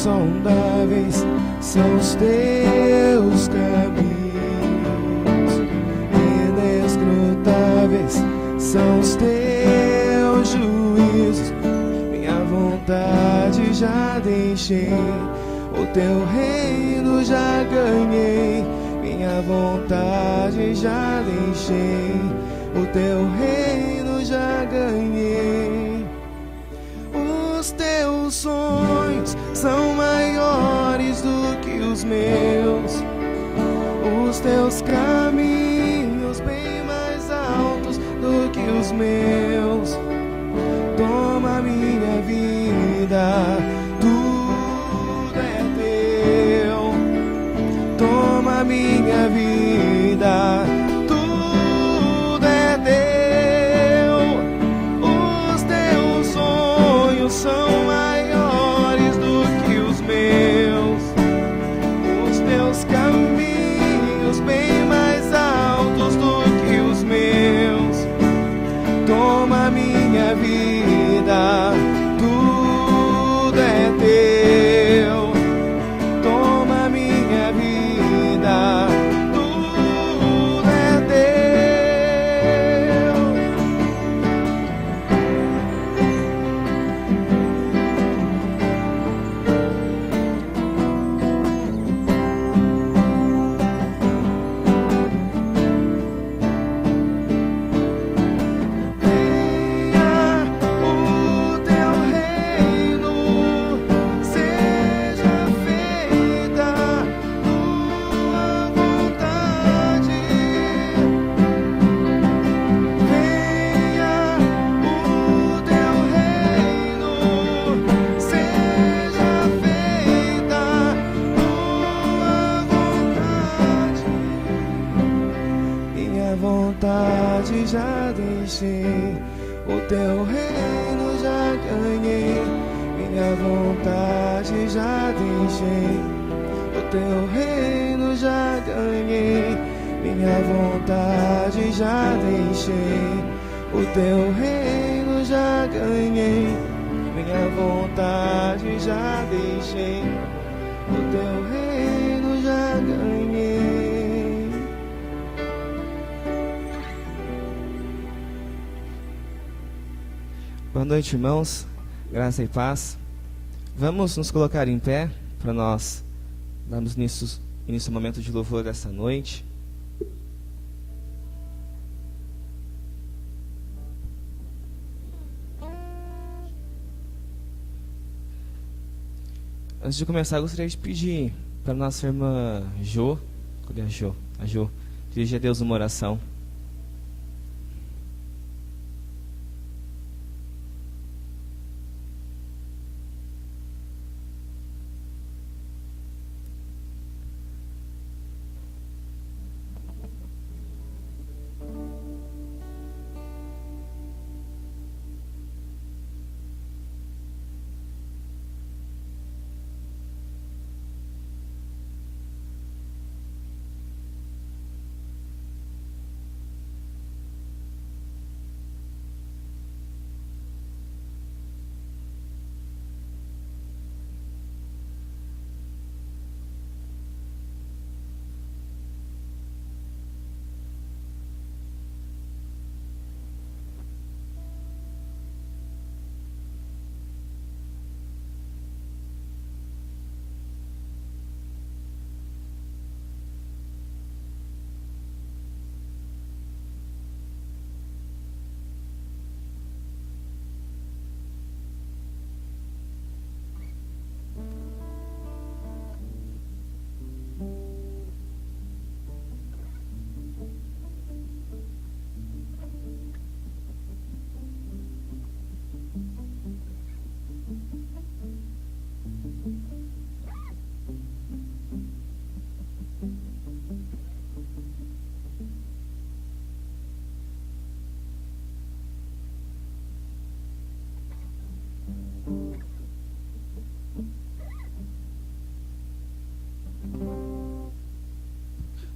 insondáveis são os teus caminhos, inescrutáveis são os teus juízos. Minha vontade já deixei, o teu reino já ganhei. Minha vontade já deixei, o teu reino já ganhei. Os teus sonhos são maiores do que os meus, os teus caminhos bem mais altos do que os meus. Toma minha vida, tudo é teu. Toma minha vida, tudo é teu. Os teus sonhos são maiores do que os meus, os teus caminhos bem mais altos do que os meus. Toma minha vida, tudo é teu. Toma minha vida, tudo é teu. Venha o teu reino, seja feita tua vontade. Venha o teu reino, seja feita tua vontade. Minha vontade já deixei, o teu reino já ganhei. Minha vontade já deixei, o teu reino já ganhei. Minha vontade já deixei, o teu reino já ganhei. Minha vontade já deixei, o teu reino já ganhei. Boa noite, irmãos. Graça e paz. Vamos nos colocar em pé para nós darmos início ao momento de louvor dessa noite. Antes de começar, eu gostaria de pedir para nossa irmã Jo, cadê a Jo? A Jo, dirigir a Deus uma oração.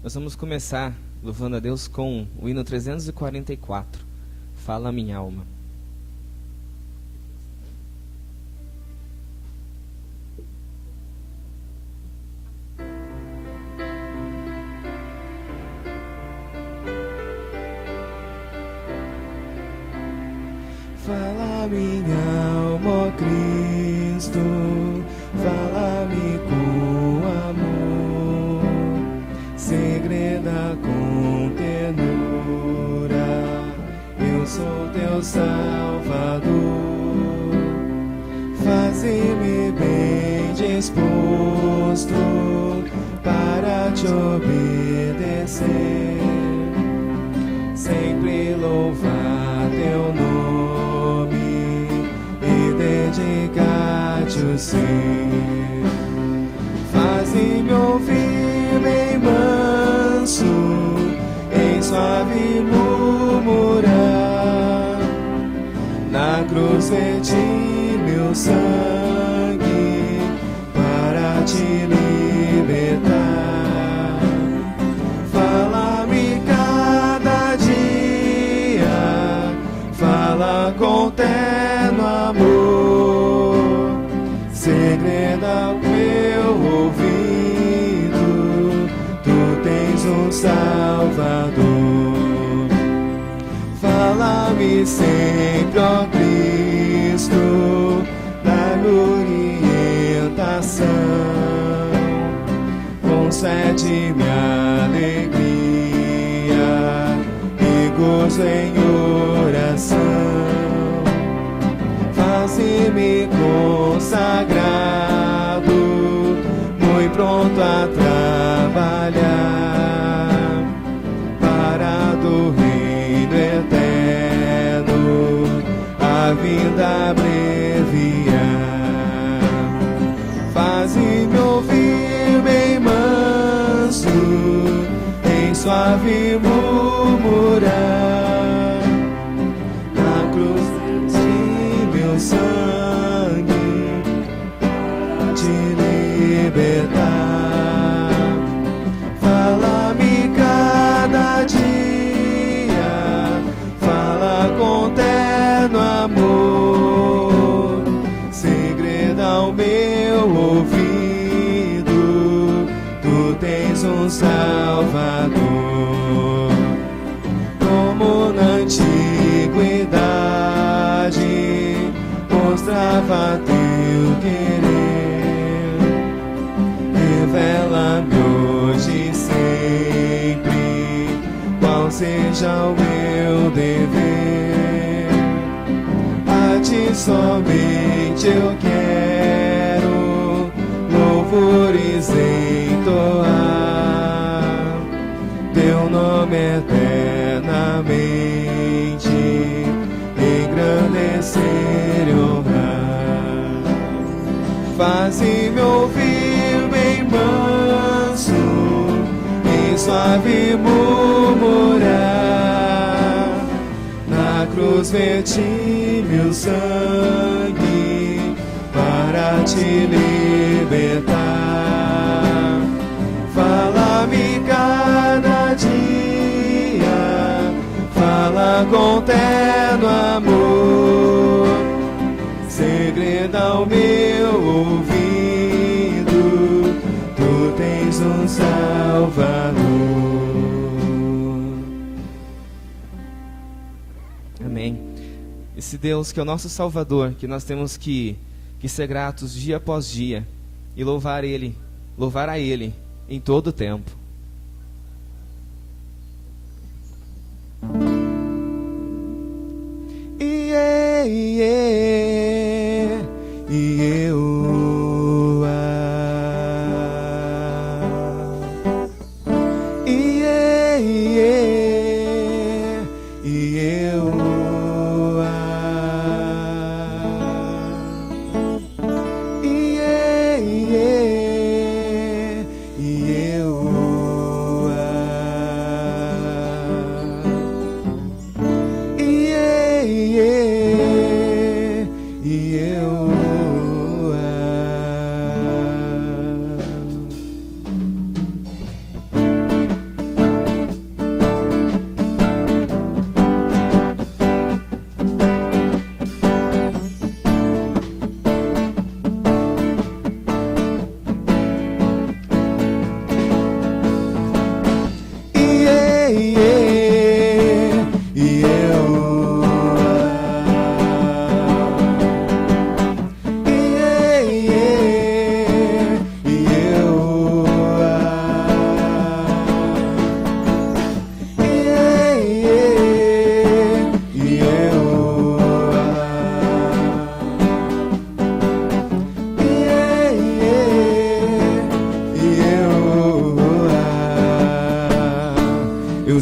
Nós vamos começar louvando a Deus com o hino 344, Fala Minha Alma. Fala minha alma, ó Cristo, fala-me com amor, segreda com ternura, eu sou teu Salvador. Faze-me bem disposto para te obedecer, sempre louvar teu nome e dedicar-te o ser. Faze-me ouvir bem manso, em suave murmurar, na cruz verti meu sangue para te libertar. Fala-me cada dia, fala com terno amor, segreda o meu ouvido, tu tens um Salvador. Fala-me sempre, ó Cristo, dá-me orientação, concede-me alegria e gozo em oração. Faze-me consagrado, muito pronto a trabalhar, para do reino eterno a vinda abreviar. Faze-me ouvir bem manso, em suave murmurar, na cruz de meu sangue para te libertar. Fala-me cada dia, fala com terno amor, segreda ao meu ouvido, tu tens um Salvador. Como na antiguidade mostrava teu querer, revela-me hoje e sempre qual seja o meu dever. A ti somente eu quero louvores entoar, teu nome eternamente engrandecer e honrar. Faze-me ouvir bem manso, em suave murmurar, na cruz verti meu sangue para te libertar. Fala-me cada dia, fala com terno amor, segreda ao meu ouvido, tu tens um Salvador. Amém. Esse Deus que é o nosso Salvador, que nós temos que ser gratos dia após dia e louvar a Ele em todo o tempo.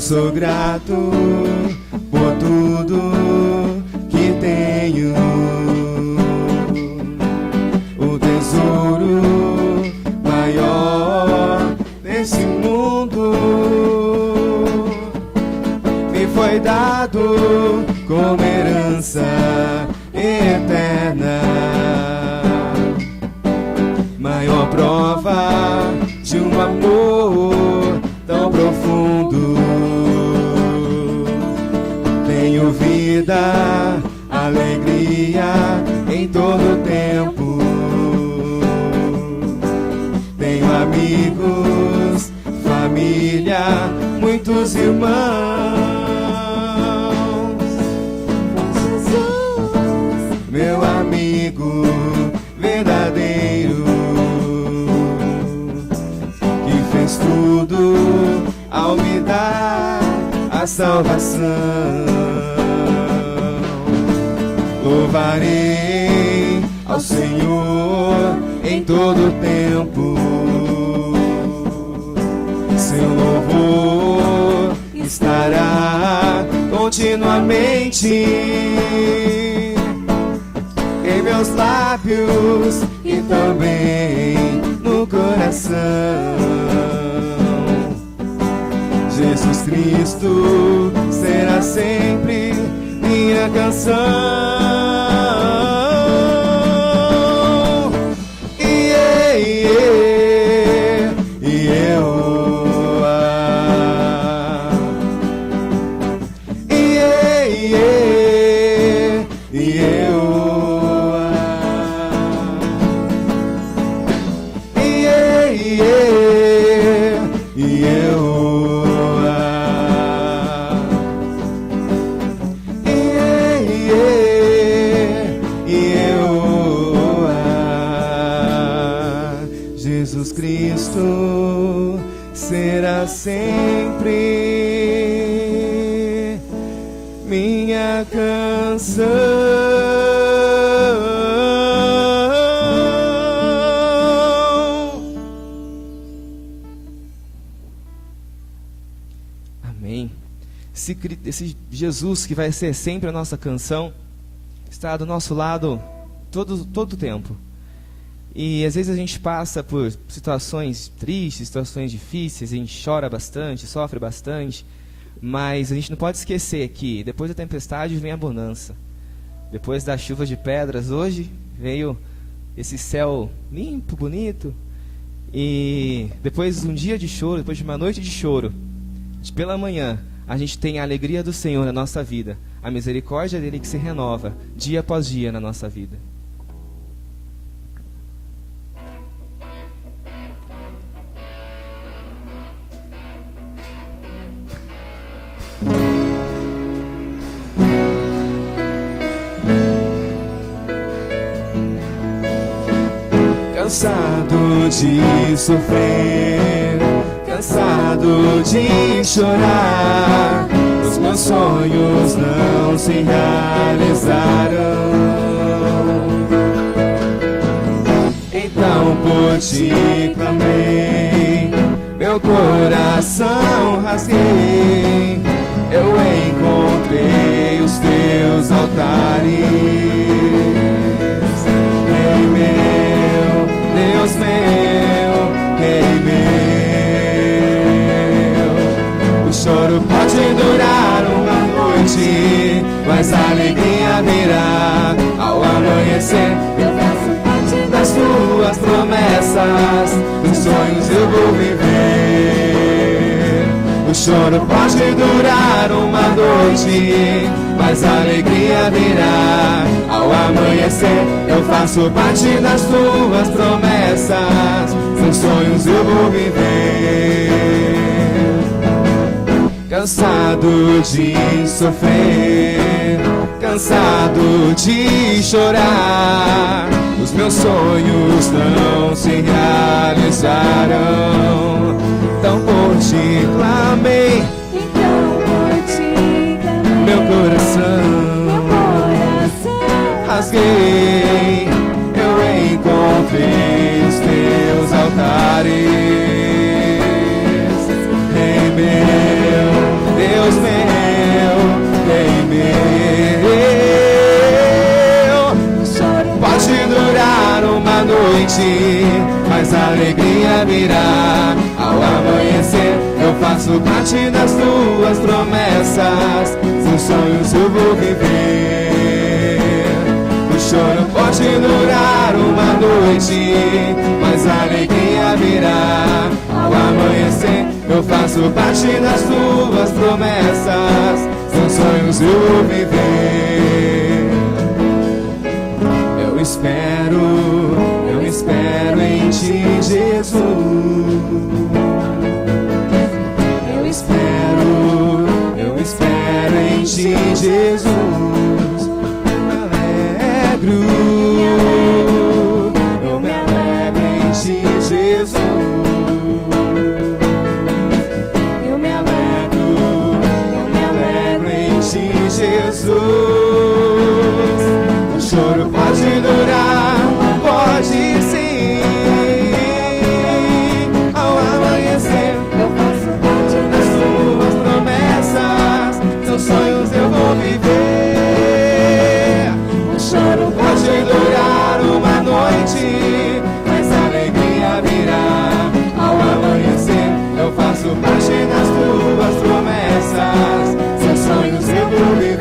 sou grato por tudo que tenho. O tesouro maior desse mundo me foi dado como herança eterna. Maior prova de um amor tão profundo. Tenho vida, alegria em todo tempo. Tenho amigos, família, muitos irmãos. Jesus, meu amigo verdadeiro, que fez tudo ao me dar a salvação. Louvarei ao Senhor em todo tempo. Seu louvor estará continuamente em meus lábios e também no coração. Jesus Cristo será sempre minha canção. Jesus Cristo será sempre minha canção. Amém. Esse Jesus que vai ser sempre a nossa canção está do nosso lado todo o tempo. E às vezes a gente passa por situações tristes, situações difíceis, a gente chora bastante, sofre bastante, mas a gente não pode esquecer que depois da tempestade vem a bonança. Depois das chuvas de pedras, hoje veio esse céu limpo, bonito. E depois de um dia de choro, depois de uma noite de choro, pela manhã, a gente tem a alegria do Senhor na nossa vida, a misericórdia dele que se renova dia após dia na nossa vida. Cansado de sofrer, cansado de chorar, os meus sonhos não se realizaram. Então por ti clamei, meu coração rasguei, eu encontrei os teus altares. Ei, meu Deus meu, Rei meu, o choro pode durar uma noite, mas a alegria virá ao amanhecer. Eu faço parte das tuas promessas, dos sonhos eu vou viver. O choro pode durar uma noite, mas a alegria virá ao amanhecer. Eu faço parte das tuas promessas, seus sonhos eu vou viver. Cansado de sofrer, cansado de chorar, os meus sonhos não se realizaram. Então por ti clamei, meu coração rasguei, eu encontrei os teus altares. Rei meu noite, mas a alegria virá ao amanhecer. Eu faço parte das tuas promessas, seus sonhos eu vou viver. O choro pode durar uma noite, mas a alegria virá ao amanhecer. Eu faço parte das tuas promessas, seus sonhos eu vou viver. Eu espero em ti, Jesus. Eu espero em ti, Jesus. Eu me alegro em ti, Jesus. Eu me alegro em ti, Jesus. O choro pode durar, pode sim. Ao amanhecer, eu faço parte das tuas promessas, seus sonhos eu vou viver. O choro pode durar uma noite, mas a alegria virá ao amanhecer. Eu faço parte das tuas promessas, seus sonhos eu vou viver.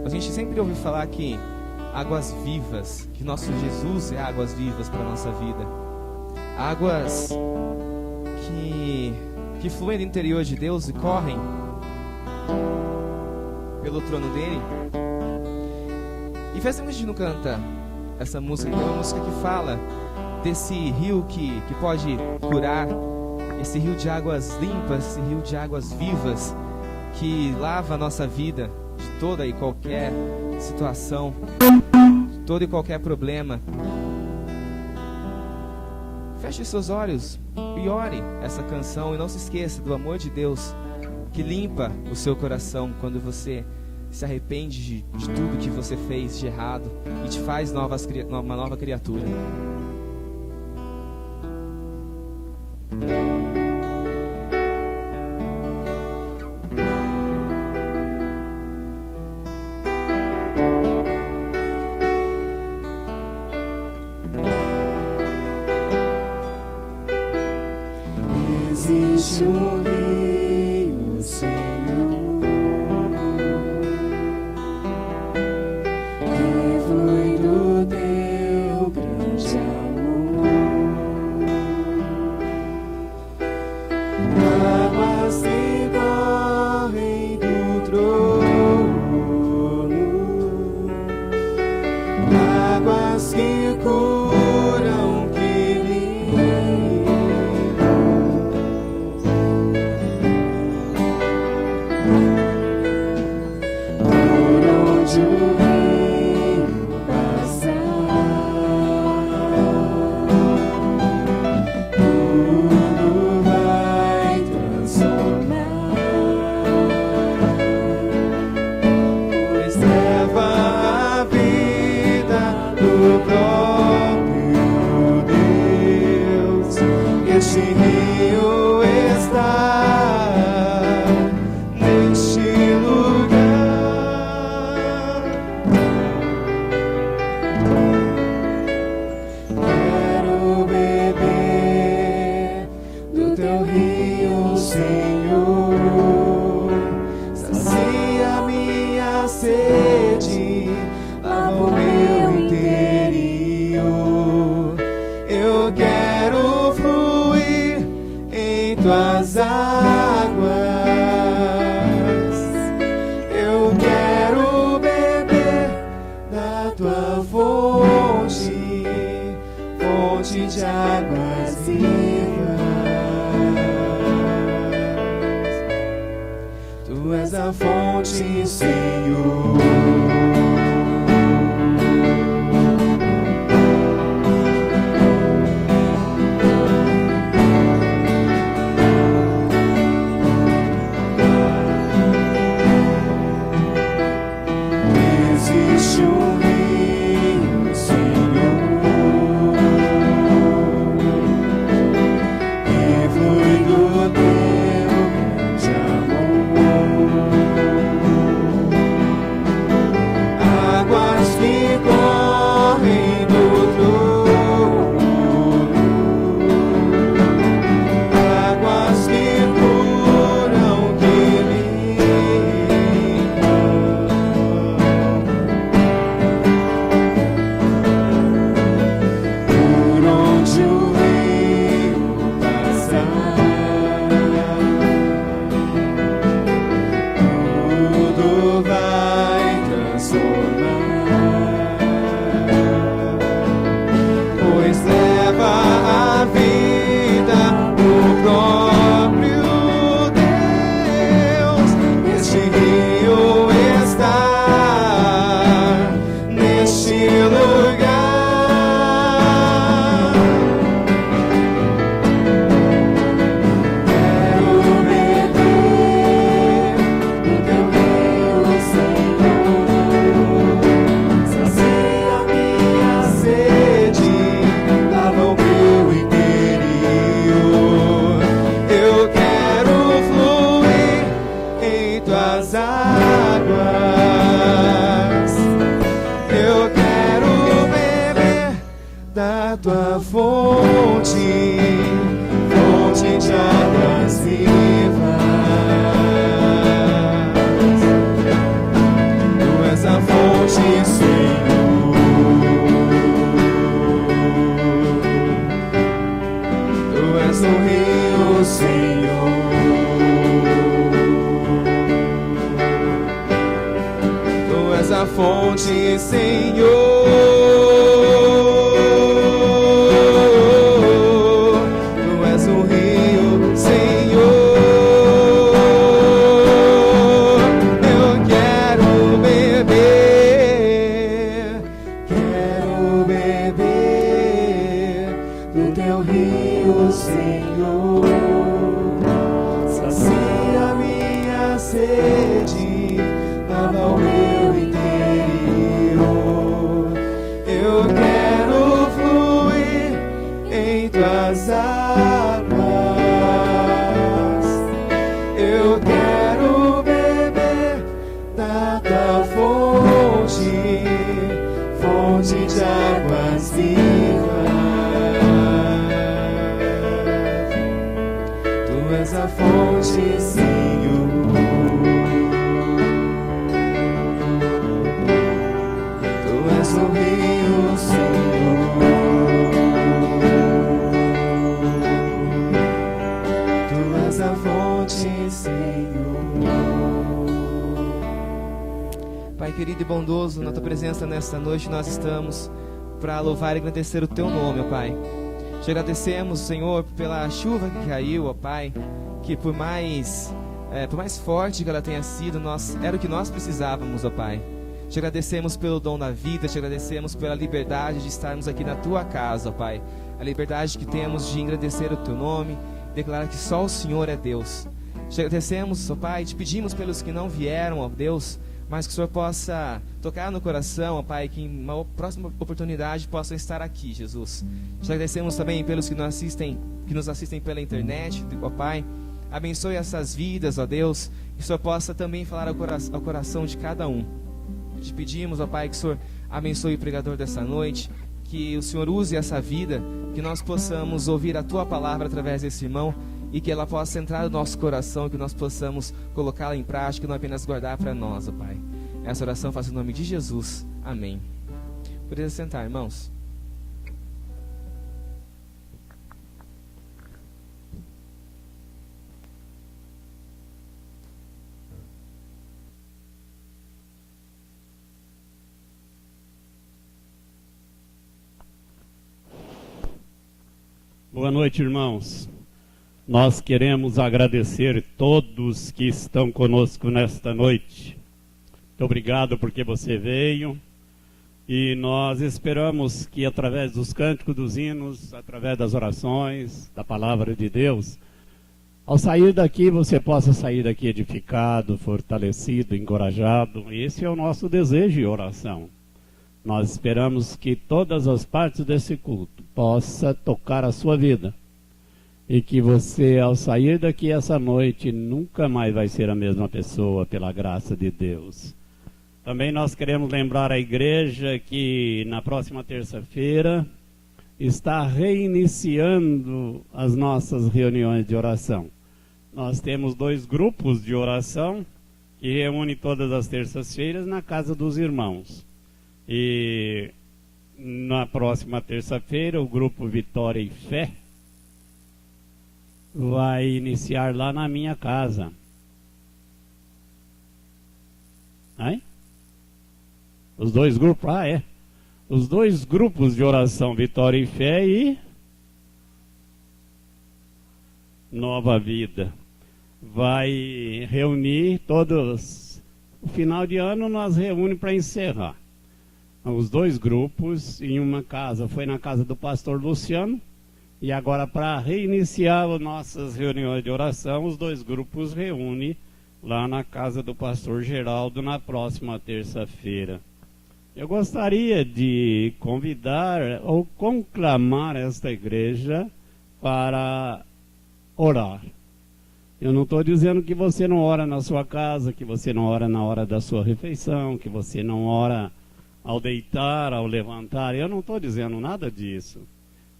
A gente sempre ouve falar que águas vivas, que nosso Jesus é águas vivas para a nossa vida. Águas que fluem do interior de Deus e correm pelo trono dele. E faz tempo que a gente não canta essa música, que é uma música que fala desse rio que pode curar, esse rio de águas limpas, esse rio de águas vivas, que lava a nossa vida de toda e qualquer situação, de todo e qualquer problema. Feche seus olhos e ore essa canção, e não se esqueça do amor de Deus que limpa o seu coração quando você se arrepende de tudo que você fez de errado e te faz uma nova criatura. Existe um rio, Senhor, que flui do teu grande amor. Águas que correm do trono, águas que curam, que este rio está neste lugar. Quero beber do teu rio, Senhor. Sacia minha sede, lava o meu interior. Eu quero fluir em tuas águas. Eu quero beber da tua fonte, fonte de águas vivas. Tu és a fonte, Senhor. Existe um rio, Senhor, da tua fonte, fonte de águas vivas. Tu és a fonte, Senhor. Tu és o rio, Senhor. Tu és a fonte, Senhor. Querido e bondoso, na tua presença nesta noite nós estamos para louvar e agradecer o teu nome, ó Pai. Te agradecemos, Senhor, pela chuva que caiu, ó Pai, que por mais forte que ela tenha sido, era o que nós precisávamos, ó Pai. Te agradecemos pelo dom da vida, te agradecemos pela liberdade de estarmos aqui na tua casa, ó Pai. A liberdade que temos de agradecer o teu nome, declarar que só o Senhor é Deus. Te agradecemos, ó Pai, te pedimos pelos que não vieram, ó Deus, mas que o Senhor possa tocar no coração, ó Pai, que em uma próxima oportunidade possam estar aqui, Jesus. Te agradecemos também pelos que nos assistem pela internet, ó Pai. Abençoe essas vidas, ó Deus, que o Senhor possa também falar ao coração de cada um. Te pedimos, ó Pai, que o Senhor abençoe o pregador dessa noite, que o Senhor use essa vida, que nós possamos ouvir a Tua palavra através desse irmão, e que ela possa entrar no nosso coração, que nós possamos colocá-la em prática e não apenas guardar para nós, ó Pai. Essa oração faço em nome de Jesus. Amém. Poderia sentar, irmãos. Boa noite, irmãos. Nós queremos agradecer todos que estão conosco nesta noite. Muito obrigado porque você veio. E nós esperamos que através dos cânticos, dos hinos, através das orações, da palavra de Deus, ao sair daqui você possa sair daqui edificado, fortalecido, encorajado. Esse é o nosso desejo e oração. Nós esperamos que todas as partes desse culto possa tocar a sua vida. E que você, ao sair daqui essa noite, nunca mais vai ser a mesma pessoa, pela graça de Deus. Também nós queremos lembrar a igreja que na próxima terça-feira está reiniciando as nossas reuniões de oração. Nós temos 2 grupos de oração que reúnem todas as terças-feiras na casa dos irmãos. E na próxima terça-feira o grupo Vitória e Fé vai iniciar lá na minha casa. Aí? Os 2 grupos, os 2 grupos de oração, Vitória e Fé e Nova Vida, vai reunir todos. O final de ano nós reúne para encerrar. Os 2 grupos em uma casa, foi na casa do pastor Luciano. E agora, para reiniciar as nossas reuniões de oração, os 2 grupos reúnem lá na casa do pastor Geraldo na próxima terça-feira. Eu gostaria de convidar ou conclamar esta igreja para orar. Eu não estou dizendo que você não ora na sua casa, que você não ora na hora da sua refeição, que você não ora ao deitar, ao levantar. Eu não estou dizendo nada disso.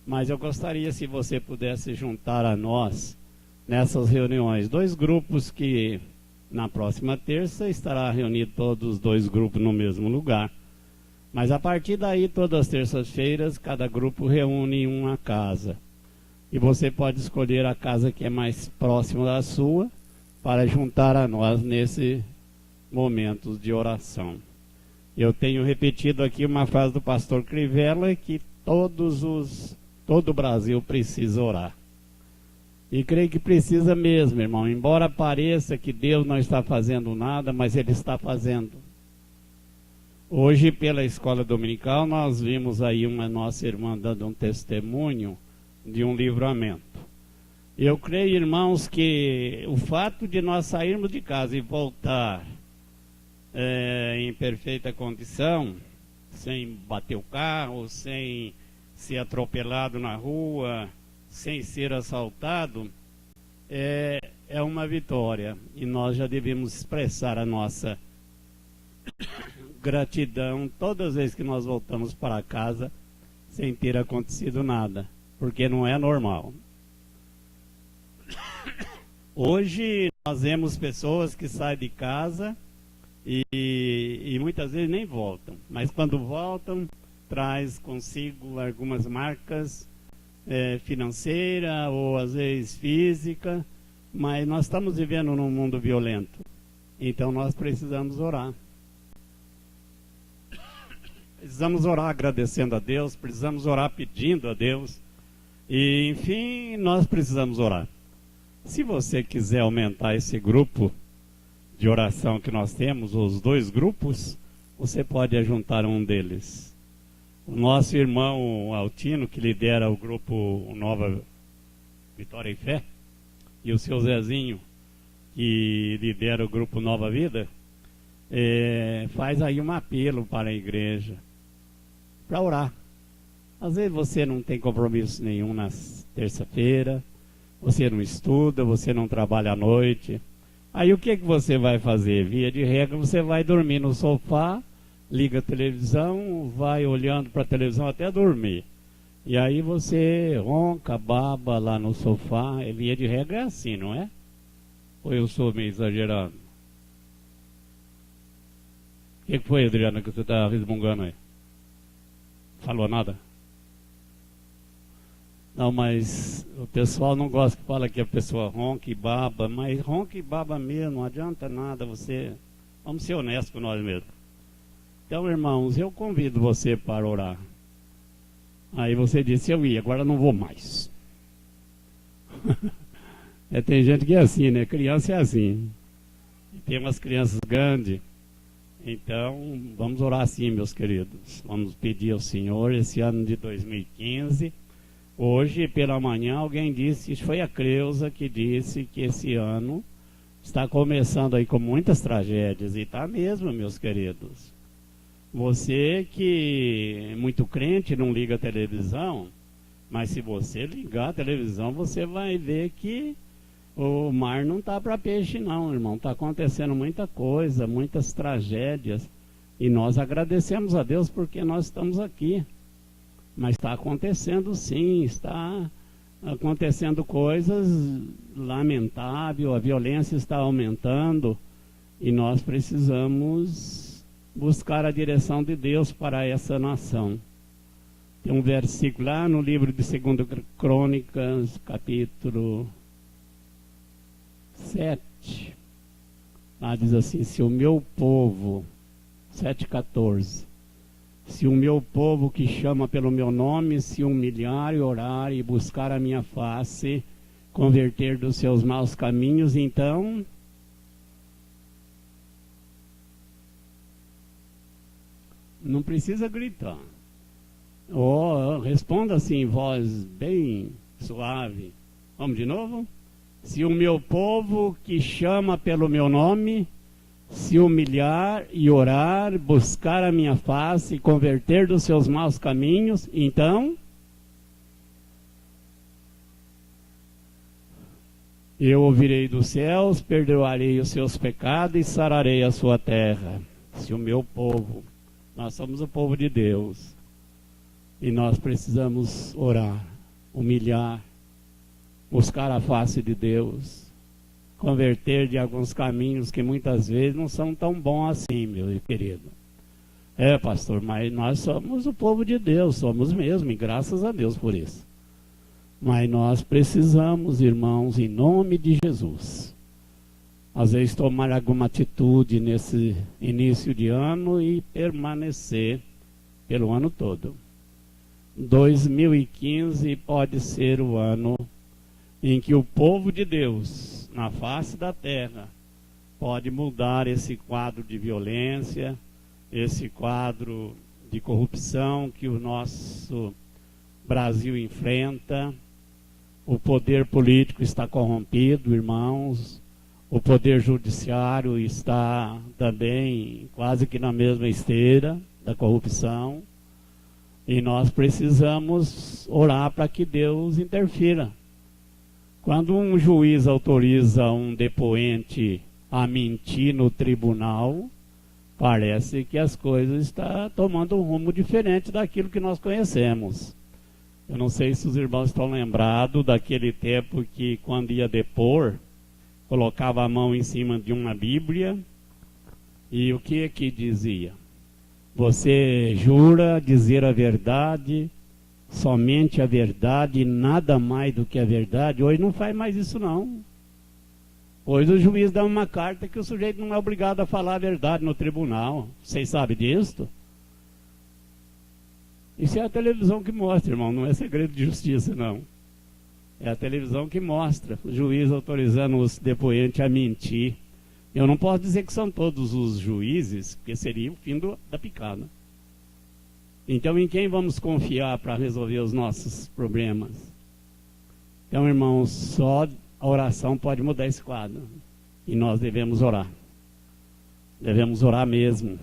mas eu gostaria se você pudesse juntar a nós nessas reuniões. 2 grupos que na próxima terça estará reunido todos os 2 grupos no mesmo lugar. Mas a partir daí, todas as terças-feiras, cada grupo reúne em uma casa. E você pode escolher a casa que é mais próxima da sua para juntar a nós nesse momento de oração. Eu tenho repetido aqui uma frase do pastor Crivella, que todo o Brasil precisa orar. E creio que precisa mesmo, irmão. Embora pareça que Deus não está fazendo nada, mas Ele está fazendo. Hoje, pela escola dominical, nós vimos aí uma nossa irmã dando um testemunho de um livramento. Eu creio, irmãos, que o fato de nós sairmos de casa e voltar em perfeita condição, sem bater o carro, sem ser atropelado na rua, sem ser assaltado, é uma vitória. E nós já devemos expressar a nossa gratidão todas as vezes que nós voltamos para casa sem ter acontecido nada, porque não é normal. Hoje nós vemos pessoas que saem de casa e muitas vezes nem voltam, mas quando voltam, traz consigo algumas marcas financeira ou às vezes física, mas nós estamos vivendo num mundo violento, então nós precisamos orar. Precisamos orar agradecendo a Deus, precisamos orar pedindo a Deus, e enfim, nós precisamos orar. Se você quiser aumentar esse grupo de oração que nós temos, os 2 grupos, você pode juntar um deles. O nosso irmão Altino, que lidera o grupo Nova Vitória e Fé, e o seu Zezinho, que lidera o grupo Nova Vida, faz aí um apelo para a igreja, para orar. Às vezes você não tem compromisso nenhum na terça-feira, você não estuda, você não trabalha à noite. Aí o que você vai fazer? Via de regra, você vai dormir no sofá, liga a televisão, vai olhando para a televisão até dormir. E aí você ronca, baba lá no sofá. Via de regra é assim, não é? Ou eu sou meio exagerado? O que foi, Adriana, que você está resmungando aí? Falou nada? Não, mas o pessoal não gosta que fala que a pessoa ronca e baba, mas ronca e baba mesmo, não adianta nada você... Vamos ser honestos com nós mesmos. Então, irmãos, eu convido você para orar. Aí você disse, eu ia, agora não vou mais. Tem gente que é assim, né? Criança é assim. E tem umas crianças grandes. Então, vamos orar assim, meus queridos. Vamos pedir ao Senhor, esse ano de 2015... Hoje, pela manhã, alguém disse, foi a Creuza que disse que esse ano está começando aí com muitas tragédias. E está mesmo, meus queridos. Você que é muito crente, não liga a televisão, mas se você ligar a televisão, você vai ver que o mar não está para peixe não, irmão. Está acontecendo muita coisa, muitas tragédias. E nós agradecemos a Deus porque nós estamos aqui. Mas está acontecendo sim, está acontecendo coisas lamentáveis, a violência está aumentando e nós precisamos buscar a direção de Deus para essa nação. Tem um versículo lá no livro de 2 Crônicas, capítulo 7, lá diz assim, se o meu povo, 7,14, se o meu povo que chama pelo meu nome se humilhar e orar e buscar a minha face, converter dos seus maus caminhos, então não precisa gritar. Responda assim em voz bem suave. Vamos de novo? Se o meu povo que chama pelo meu nome se humilhar e orar, buscar a minha face e converter dos seus maus caminhos, então eu ouvirei dos céus, perdoarei os seus pecados e sararei a sua terra. Se o meu povo, nós somos o povo de Deus e nós precisamos orar. humilhar, buscar a face de Deus, converter de alguns caminhos que muitas vezes não são tão bons assim, meu querido. Pastor, mas nós somos o povo de Deus, somos mesmo, e graças a Deus por isso. Mas nós precisamos, irmãos, em nome de Jesus, às vezes tomar alguma atitude nesse início de ano e permanecer pelo ano todo. 2015 pode ser o ano em que o povo de Deus, na face da terra, pode mudar esse quadro de violência, esse quadro de corrupção que o nosso Brasil enfrenta. O poder político está corrompido, irmãos. O poder judiciário está também quase que na mesma esteira da corrupção. E nós precisamos orar para que Deus interfira. Quando um juiz autoriza um depoente a mentir no tribunal, parece que as coisas estão tomando um rumo diferente daquilo que nós conhecemos. Eu não sei se os irmãos estão lembrados daquele tempo que, quando ia depor, colocava a mão em cima de uma Bíblia e o que dizia? Você jura dizer a verdade, somente a verdade e nada mais do que a verdade? Hoje não faz mais isso não. Hoje o juiz dá uma carta que o sujeito não é obrigado a falar a verdade no tribunal. Vocês sabem disso? Isso é a televisão que mostra, irmão, não é segredo de justiça, não. É a televisão que mostra, o juiz autorizando os depoentes a mentir. Eu não posso dizer que são todos os juízes, porque seria o fim da picada. Então, em quem vamos confiar para resolver os nossos problemas? Então, irmãos, só a oração pode mudar esse quadro. E nós devemos orar. Devemos orar mesmo.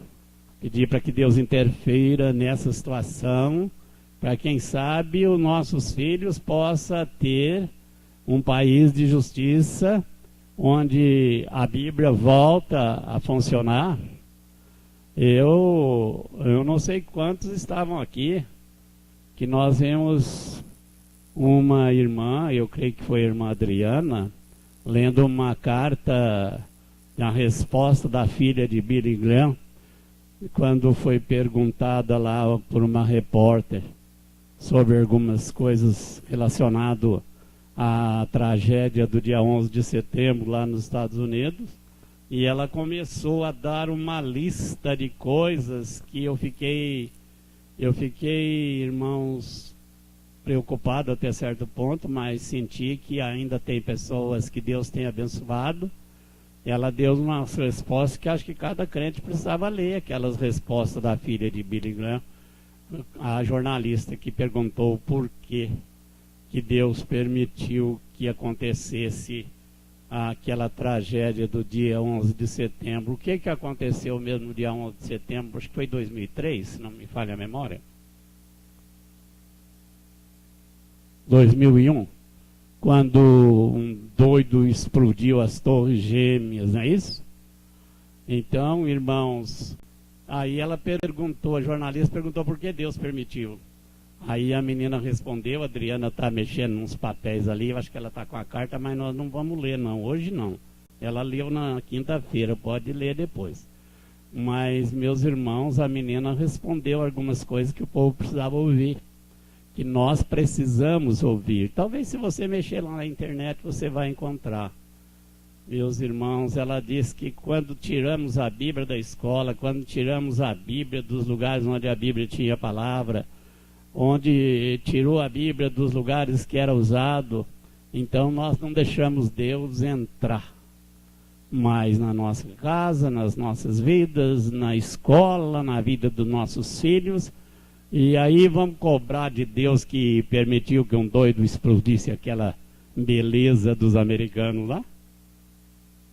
Pedir para que Deus interfira nessa situação, para quem sabe os nossos filhos possam ter um país de justiça, onde a Bíblia volta a funcionar. Eu não sei quantos estavam aqui, que nós vemos uma irmã, eu creio que foi a irmã Adriana, lendo uma carta, a resposta da filha de Billy Graham, quando foi perguntada lá por uma repórter sobre algumas coisas relacionadas à tragédia do dia 11 de setembro lá nos Estados Unidos, e ela começou a dar uma lista de coisas que eu fiquei, irmãos, preocupado até certo ponto, mas senti que ainda tem pessoas que Deus tem abençoado. Ela deu umas respostas que acho que cada crente precisava ler, aquelas respostas da filha de Billy Graham, a jornalista que perguntou por que Deus permitiu que acontecesse aquela tragédia do dia 11 de setembro. O que aconteceu mesmo no dia 11 de setembro? Acho que foi 2003, se não me falha a memória. 2001. Quando um doido explodiu as torres gêmeas, não é isso? Então, irmãos, aí ela perguntou, a jornalista perguntou por que Deus permitiu. Aí a menina respondeu, a Adriana está mexendo nos papéis ali, eu acho que ela está com a carta, mas nós não vamos ler não, hoje não. Ela leu na quinta-feira, pode ler depois. Mas, meus irmãos, a menina respondeu algumas coisas que o povo precisava ouvir, que nós precisamos ouvir. Talvez se você mexer lá na internet você vai encontrar. Meus irmãos, ela diz que quando tiramos a Bíblia da escola, quando tiramos a Bíblia dos lugares onde a Bíblia tinha palavra, onde tirou a Bíblia dos lugares que era usado, então nós não deixamos Deus entrar mais na nossa casa, nas nossas vidas, na escola, na vida dos nossos filhos. E aí vamos cobrar de Deus que permitiu que um doido explodisse aquela beleza dos americanos lá?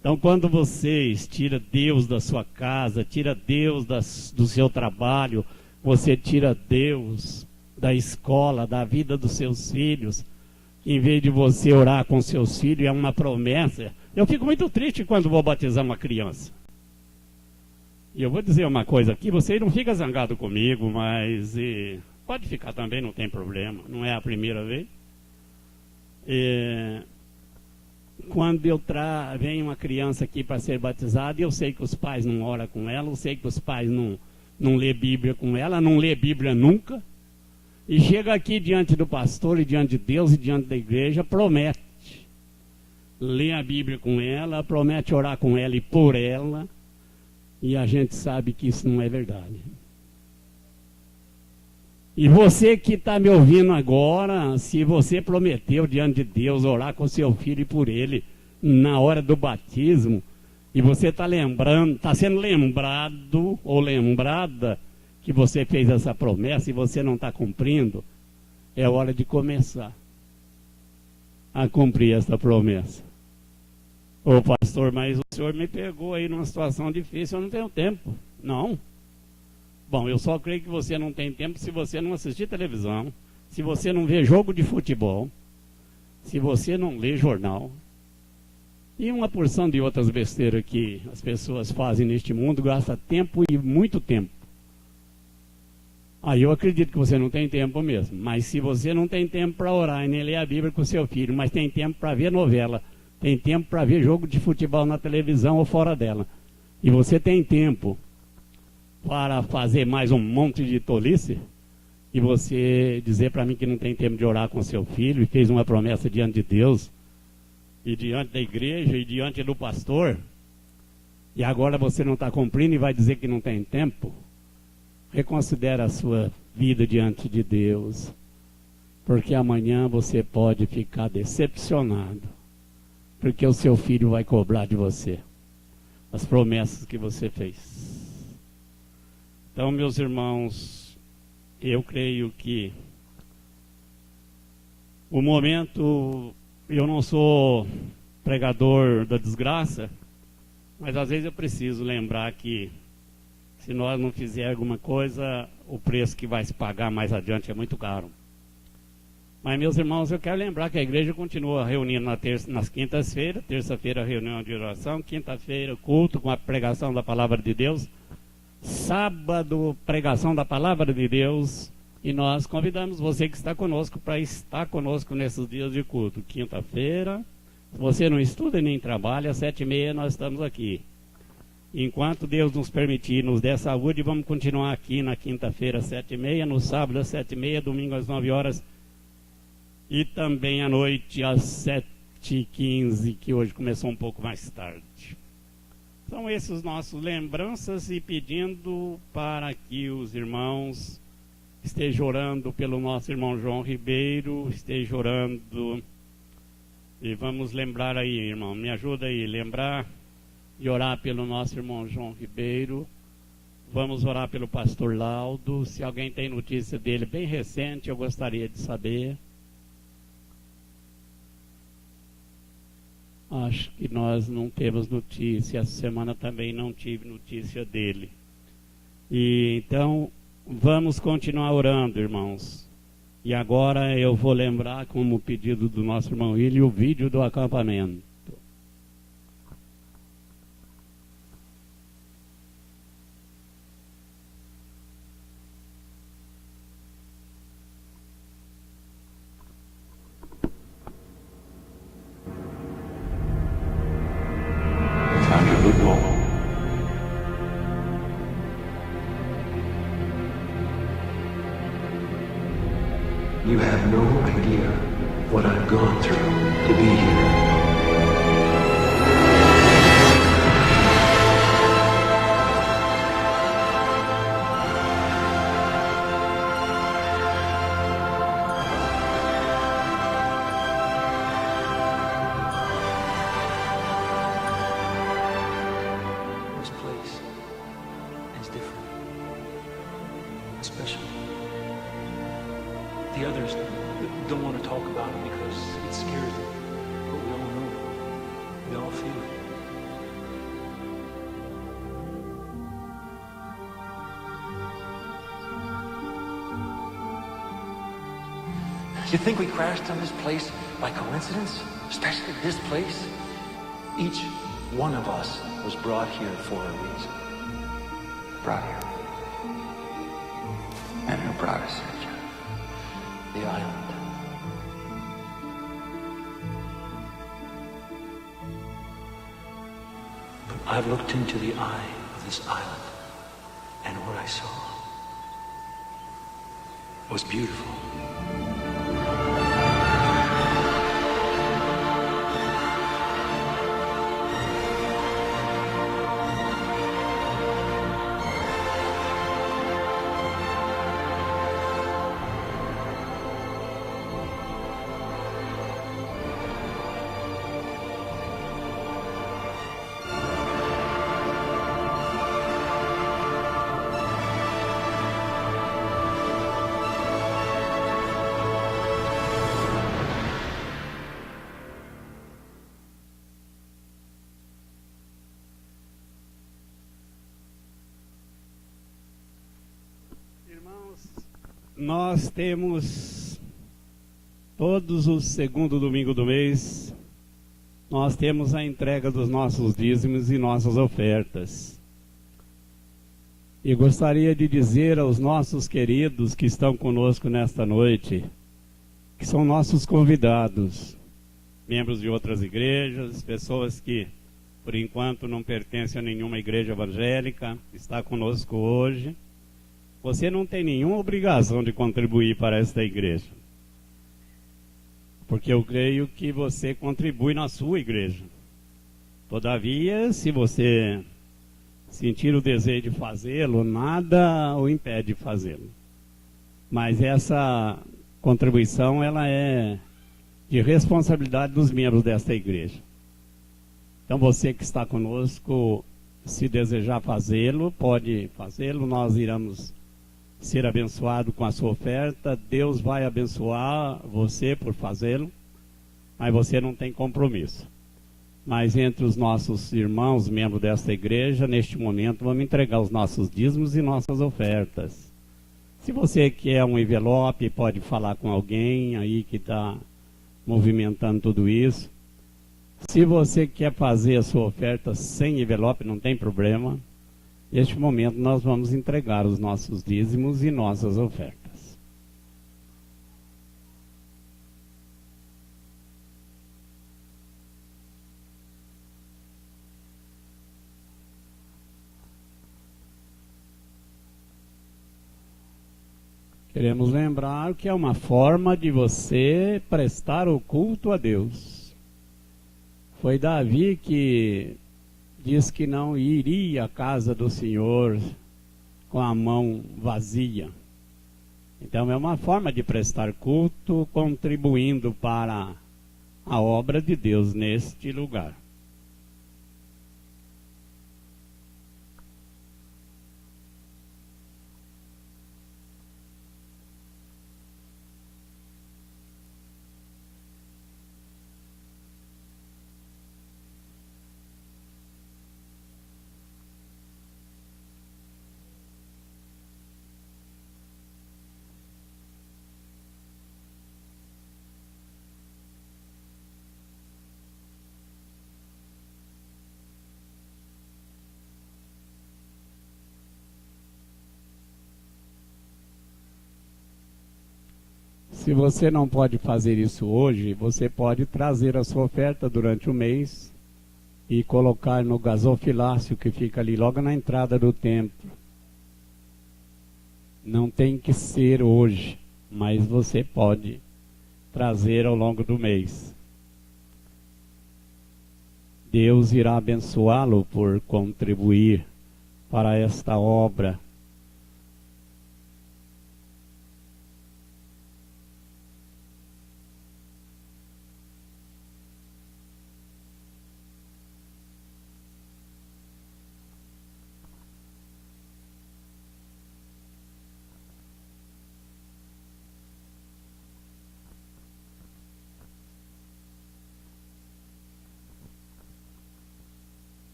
Então, quando vocês tiram Deus da sua casa, tira Deus do seu trabalho, você tira Deus da escola, da vida dos seus filhos, em vez de você orar com seus filhos, é uma promessa. Eu fico muito triste quando vou batizar uma criança. E eu vou dizer uma coisa aqui, você não fica zangado comigo, mas pode ficar também, não tem problema, não é a primeira vez. Quando vem uma criança aqui para ser batizada, eu sei que os pais não oram com ela, eu sei que os pais não lê Bíblia com ela, não lê Bíblia nunca, e chega aqui diante do pastor e diante de Deus e diante da igreja, promete ler a Bíblia com ela, promete orar com ela e por ela, e a gente sabe que isso não é verdade. E você que está me ouvindo agora, se você prometeu diante de Deus orar com seu filho e por ele na hora do batismo, e você está sendo lembrado ou lembrada que você fez essa promessa e você não está cumprindo, é hora de começar a cumprir essa promessa. Ô pastor, mas o senhor me pegou aí numa situação difícil, eu não tenho tempo. Não. Bom, eu só creio que você não tem tempo se você não assistir televisão, se você não vê jogo de futebol, se você não lê jornal, e uma porção de outras besteiras que as pessoas fazem neste mundo, gasta tempo e muito tempo. Aí eu acredito que você não tem tempo mesmo, mas se você não tem tempo para orar e nem ler a Bíblia com seu filho, mas tem tempo para ver novela, tem tempo para ver jogo de futebol na televisão ou fora dela, e você tem tempo para fazer mais um monte de tolice, e você dizer para mim que não tem tempo de orar com seu filho e fez uma promessa diante de Deus e diante da igreja e diante do pastor, e agora você não está cumprindo e vai dizer que não tem tempo, reconsidere a sua vida diante de Deus, porque amanhã você pode ficar decepcionado, porque o seu filho vai cobrar de você as promessas que você fez. Então, meus irmãos, eu creio que o momento, eu não sou pregador da desgraça, mas às vezes eu preciso lembrar que se nós não fizermos alguma coisa, o preço que vai se pagar mais adiante é muito caro. Mas, meus irmãos, eu quero lembrar que a igreja continua reunindo nas quintas-feiras, terça-feira reunião de oração, quinta-feira culto com a pregação da palavra de Deus, sábado pregação da palavra de Deus, e nós convidamos você que está conosco para estar conosco nesses dias de culto. Quinta-feira, se você não estuda nem trabalha, às 7h30 nós estamos aqui. Enquanto Deus nos permitir, nos der saúde, vamos continuar aqui na quinta-feira às 7h30, no sábado às 7h30, domingo às 9 horas e também à noite às 7h15, que hoje começou um pouco mais tarde. São esses nossos lembranças, e pedindo para que os irmãos estejam orando pelo nosso irmão João Ribeiro, estejam orando, e vamos lembrar aí, irmão, me ajuda aí, lembrar e orar pelo nosso irmão João Ribeiro. Vamos orar pelo pastor Laudo. Se alguém tem notícia dele bem recente, eu gostaria de saber. Acho que nós não temos notícia. Essa semana também não tive notícia dele. E então, vamos continuar orando, irmãos. E agora eu vou lembrar, como pedido do nosso irmão William, o vídeo do acampamento. You have no idea what I've gone through to be here. This place is different. It's special. The others don't want to talk about it because it scares them. But we all know it. We all feel it. You think we crashed on this place by coincidence? Especially this place? Each one of us was brought here for a reason. Brought here. And who brought us here, John? The island. I've looked into the eye of this island, and what I saw was beautiful. Nós temos todos os segundo domingo do mês, nós temos a entrega dos nossos dízimos e nossas ofertas. E gostaria de dizer aos nossos queridos que estão conosco nesta noite, que são nossos convidados, membros de outras igrejas, pessoas que por enquanto não pertencem a nenhuma igreja evangélica, está conosco hoje. Você não tem nenhuma obrigação de contribuir para esta igreja, porque eu creio que você contribui na sua igreja. Todavia, se você sentir o desejo de fazê-lo, nada o impede de fazê-lo. Mas essa contribuição, ela é de responsabilidade dos membros desta igreja. Então você que está conosco, se desejar fazê-lo, pode fazê-lo, nós iremos ser abençoado com a sua oferta. Deus vai abençoar você por fazê-lo, mas você não tem compromisso. Mas entre os nossos irmãos, membros desta igreja, neste momento vamos entregar os nossos dízimos e nossas ofertas. Se você quer um envelope, pode falar com alguém aí que está movimentando tudo isso. Se você quer fazer a sua oferta sem envelope, não tem problema. Neste momento nós vamos entregar os nossos dízimos e nossas ofertas. Queremos lembrar que é uma forma de você prestar o culto a Deus. Foi Davi que diz que não iria à casa do Senhor com a mão vazia. Então é uma forma de prestar culto, contribuindo para a obra de Deus neste lugar. Se você não pode fazer isso hoje, você pode trazer a sua oferta durante o mês e colocar no gasofilácio que fica ali logo na entrada do templo. Não tem que ser hoje, mas você pode trazer ao longo do mês. Deus irá abençoá-lo por contribuir para esta obra.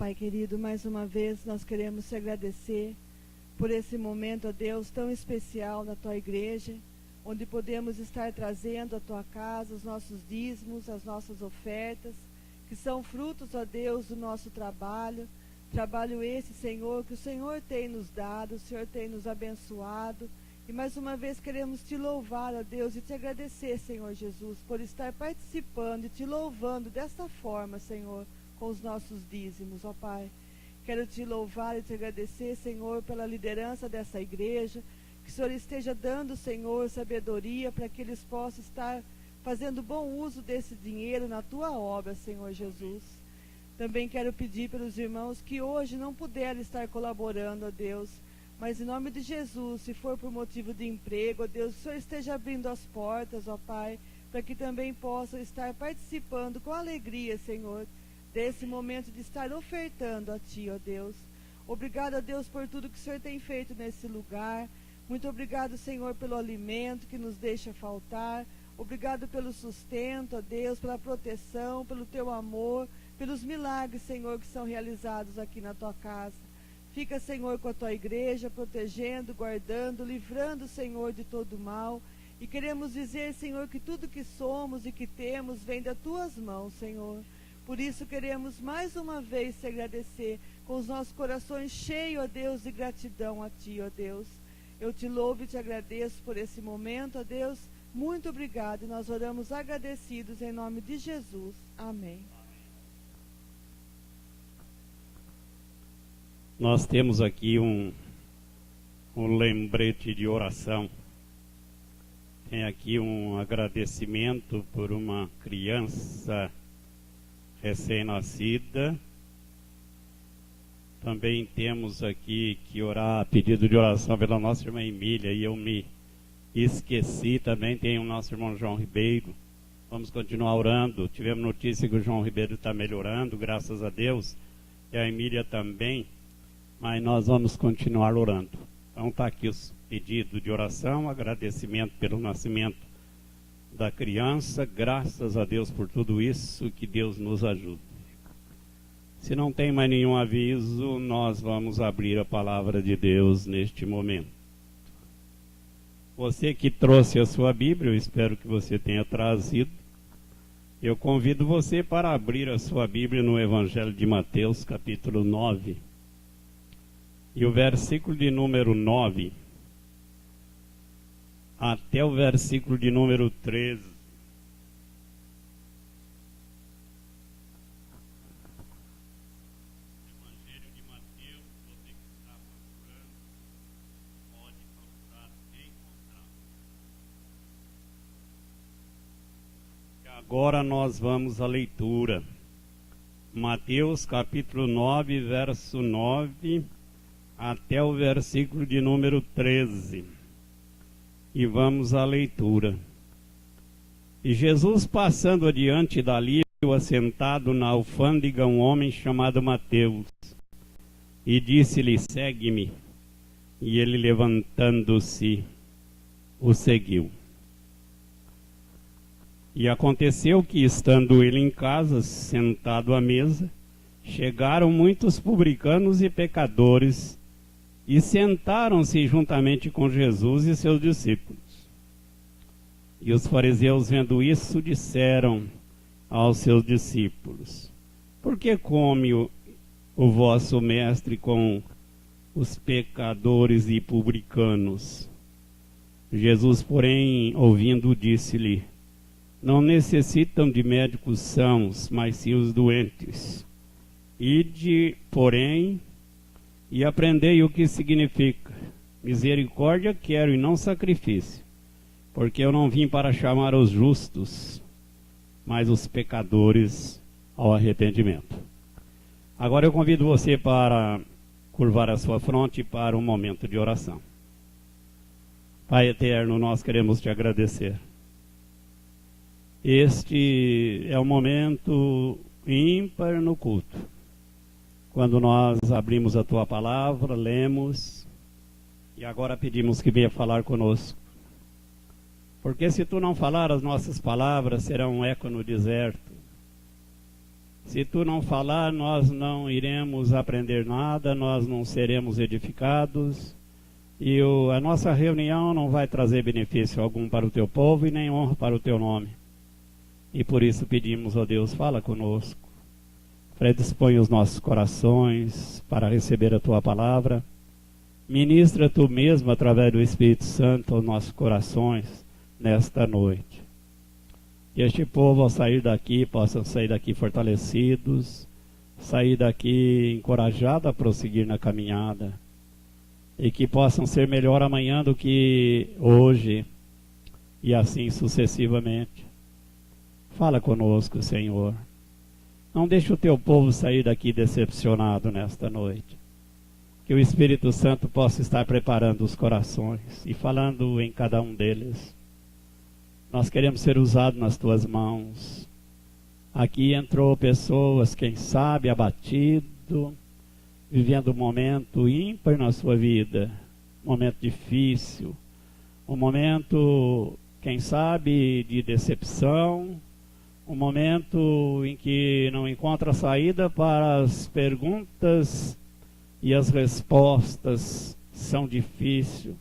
Pai querido, mais uma vez nós queremos te agradecer por esse momento, ó Deus, tão especial na Tua igreja, onde podemos estar trazendo à Tua casa os nossos dízimos, as nossas ofertas, que são frutos, ó Deus, do nosso trabalho esse, Senhor, que o Senhor tem nos dado, o Senhor tem nos abençoado, e mais uma vez queremos te louvar, ó Deus, e te agradecer, Senhor Jesus, por estar participando e te louvando desta forma, Senhor, com os nossos dízimos, ó Pai. Quero te louvar e te agradecer, Senhor, pela liderança dessa igreja, que o Senhor esteja dando, Senhor, sabedoria para que eles possam estar fazendo bom uso desse dinheiro na Tua obra, Senhor Jesus. Também quero pedir pelos irmãos que hoje não puderam estar colaborando, ó Deus, mas em nome de Jesus, se for por motivo de emprego, ó Deus, que o Senhor esteja abrindo as portas, ó Pai, para que também possam estar participando com alegria, Senhor, desse momento de estar ofertando a Ti, ó Deus. Obrigado, ó Deus, por tudo que o Senhor tem feito nesse lugar. Muito obrigado, Senhor, pelo alimento que nos deixa faltar. Obrigado pelo sustento, ó Deus, pela proteção, pelo Teu amor, pelos milagres, Senhor, que são realizados aqui na Tua casa. Fica, Senhor, com a Tua igreja, protegendo, guardando, livrando, Senhor, de todo mal. E queremos dizer, Senhor, que tudo que somos e que temos vem das Tuas mãos, Senhor. Por isso queremos mais uma vez te agradecer, com os nossos corações cheios, ó Deus, de gratidão a Ti, ó Deus. Eu te louvo e te agradeço por esse momento, ó Deus. Muito obrigado. E nós oramos agradecidos em nome de Jesus. Amém. Nós temos aqui um lembrete de oração. Tem aqui um agradecimento por uma criança recém-nascida. Também temos aqui que orar, pedido de oração pela nossa irmã Emília, e eu me esqueci. Também tem o nosso irmão João Ribeiro. Vamos continuar orando. Tivemos notícia que o João Ribeiro está melhorando, graças a Deus, e a Emília também, mas nós vamos continuar orando. Então está aqui os pedidos de oração, agradecimento pelo nascimento da criança, graças a Deus por tudo isso, que Deus nos ajude. Se não tem mais nenhum aviso, nós vamos abrir a palavra de Deus neste momento. Você que trouxe a sua Bíblia, eu espero que você tenha trazido. Eu convido você para abrir a sua Bíblia no Evangelho de Mateus, capítulo 9. E o versículo de número 9 até o versículo de número 13. Evangelho de Mateus, você que está procurando, pode procurar e encontrar. E agora nós vamos à leitura. Mateus capítulo 9, verso 9 até o versículo de número 13. E vamos à leitura. E Jesus, passando adiante dali, viu assentado na alfândega um homem chamado Mateus, e disse-lhe: segue-me. E ele, levantando-se, o seguiu. E aconteceu que, estando ele em casa, sentado à mesa, chegaram muitos publicanos e pecadores, e sentaram-se juntamente com Jesus e seus discípulos. E os fariseus, vendo isso, disseram aos seus discípulos: por que come o vosso mestre com os pecadores e publicanos? Jesus, porém, ouvindo, disse-lhe: não necessitam de médicos sãos, mas sim os doentes. Ide, porém, e aprendei o que significa: misericórdia quero e não sacrifício, porque eu não vim para chamar os justos, mas os pecadores ao arrependimento. Agora eu convido você para curvar a sua fronte para um momento de oração. Pai eterno, nós queremos te agradecer. Este é um momento ímpar no culto, quando nós abrimos a Tua palavra, lemos, e agora pedimos que venha falar conosco. Porque se Tu não falar, as nossas palavras serão um eco no deserto. Se tu não falar, nós não iremos aprender nada, nós não seremos edificados. E a nossa reunião não vai trazer benefício algum para o teu povo e nem honra para o teu nome. E por isso pedimos, ó Deus, fala conosco. Predispõe os nossos corações para receber a tua palavra. Ministra tu mesmo através do Espírito Santo aos nossos corações nesta noite. Que este povo, ao sair daqui, possam sair daqui fortalecidos, sair daqui encorajado a prosseguir na caminhada, e que possam ser melhor amanhã do que hoje, e assim sucessivamente. Fala conosco, Senhor. Não deixe o teu povo sair daqui decepcionado nesta noite. Que o Espírito Santo possa estar preparando os corações e falando em cada um deles. Nós queremos ser usados nas tuas mãos. Aqui entrou pessoas, quem sabe, abatido, vivendo um momento ímpar na sua vida, um momento difícil, um momento, quem sabe, de decepção, um momento em que não encontra saída para as perguntas e as respostas são difíceis,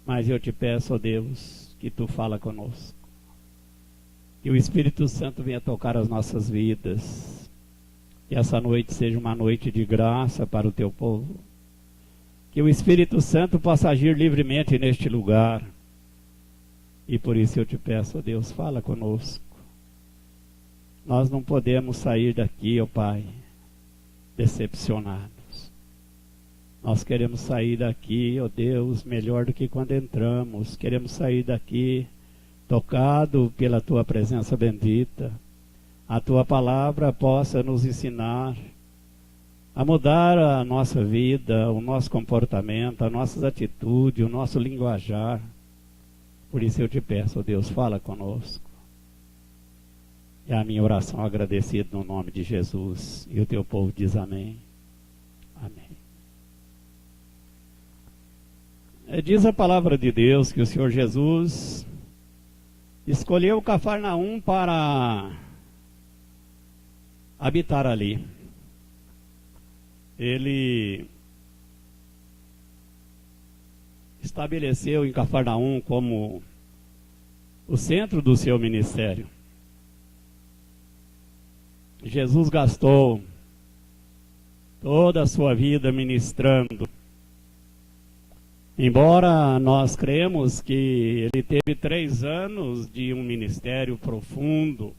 mas eu te peço, ó Deus, que tu fala conosco. Que o Espírito Santo venha tocar as nossas vidas. Que essa noite seja uma noite de graça para o teu povo. Que o Espírito Santo possa agir livremente neste lugar. E por isso eu te peço, ó Deus, fala conosco. Nós não podemos sair daqui, ó Pai, decepcionados. Nós queremos sair daqui, ó Deus, melhor do que quando entramos. Queremos sair daqui tocado pela tua presença bendita. A tua palavra possa nos ensinar a mudar a nossa vida, o nosso comportamento, as nossas atitudes, o nosso linguajar. Por isso eu te peço, ó Deus, fala conosco. É a minha oração agradecida no nome de Jesus. E o teu povo diz amém. Amém. Diz a palavra de Deus que o Senhor Jesus escolheu Cafarnaum para habitar ali. Ele estabeleceu em Cafarnaum como o centro do seu ministério. Jesus gastou toda a sua vida ministrando. Embora nós cremos que ele teve 3 anos de um ministério profundo,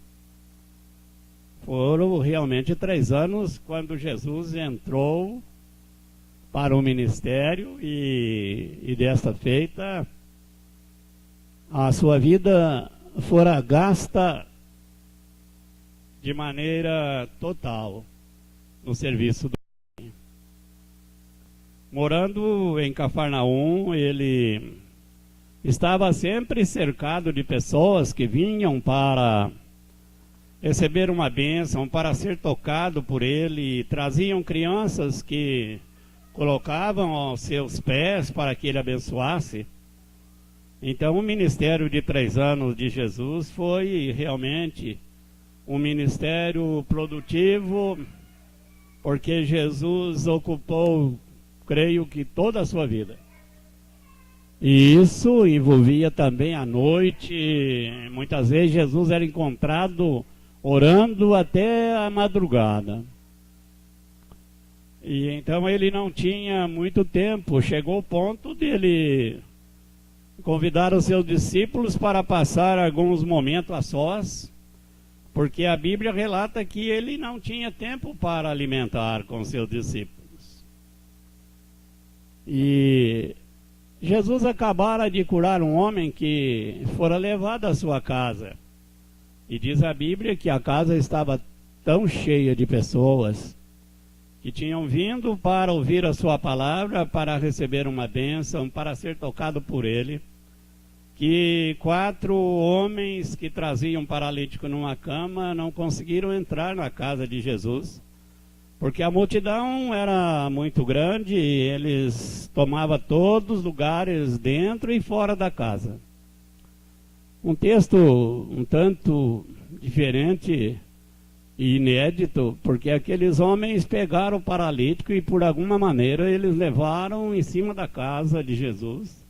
foram realmente 3 anos quando Jesus entrou para o ministério e desta feita a sua vida fora gasta de maneira total no serviço do Pai. Morando em Cafarnaum, ele estava sempre cercado de pessoas que vinham para receber uma bênção, para ser tocado por ele, e traziam crianças que colocavam aos seus pés para que ele abençoasse. Então o ministério de 3 anos de Jesus foi realmente um ministério produtivo, porque Jesus ocupou, creio que, toda a sua vida. E isso envolvia também a noite. Muitas vezes Jesus era encontrado orando até a madrugada. E então ele não tinha muito tempo. Chegou o ponto dele convidar os seus discípulos para passar alguns momentos a sós, porque a Bíblia relata que ele não tinha tempo para alimentar com seus discípulos. E Jesus acabara de curar um homem que fora levado à sua casa. E diz a Bíblia que a casa estava tão cheia de pessoas que tinham vindo para ouvir a sua palavra, para receber uma bênção, para ser tocado por ele, que 4 homens que traziam um paralítico numa cama não conseguiram entrar na casa de Jesus, porque a multidão era muito grande e eles tomavam todos os lugares dentro e fora da casa. Um texto um tanto diferente e inédito, porque aqueles homens pegaram o paralítico e por alguma maneira eles levaram em cima da casa de Jesus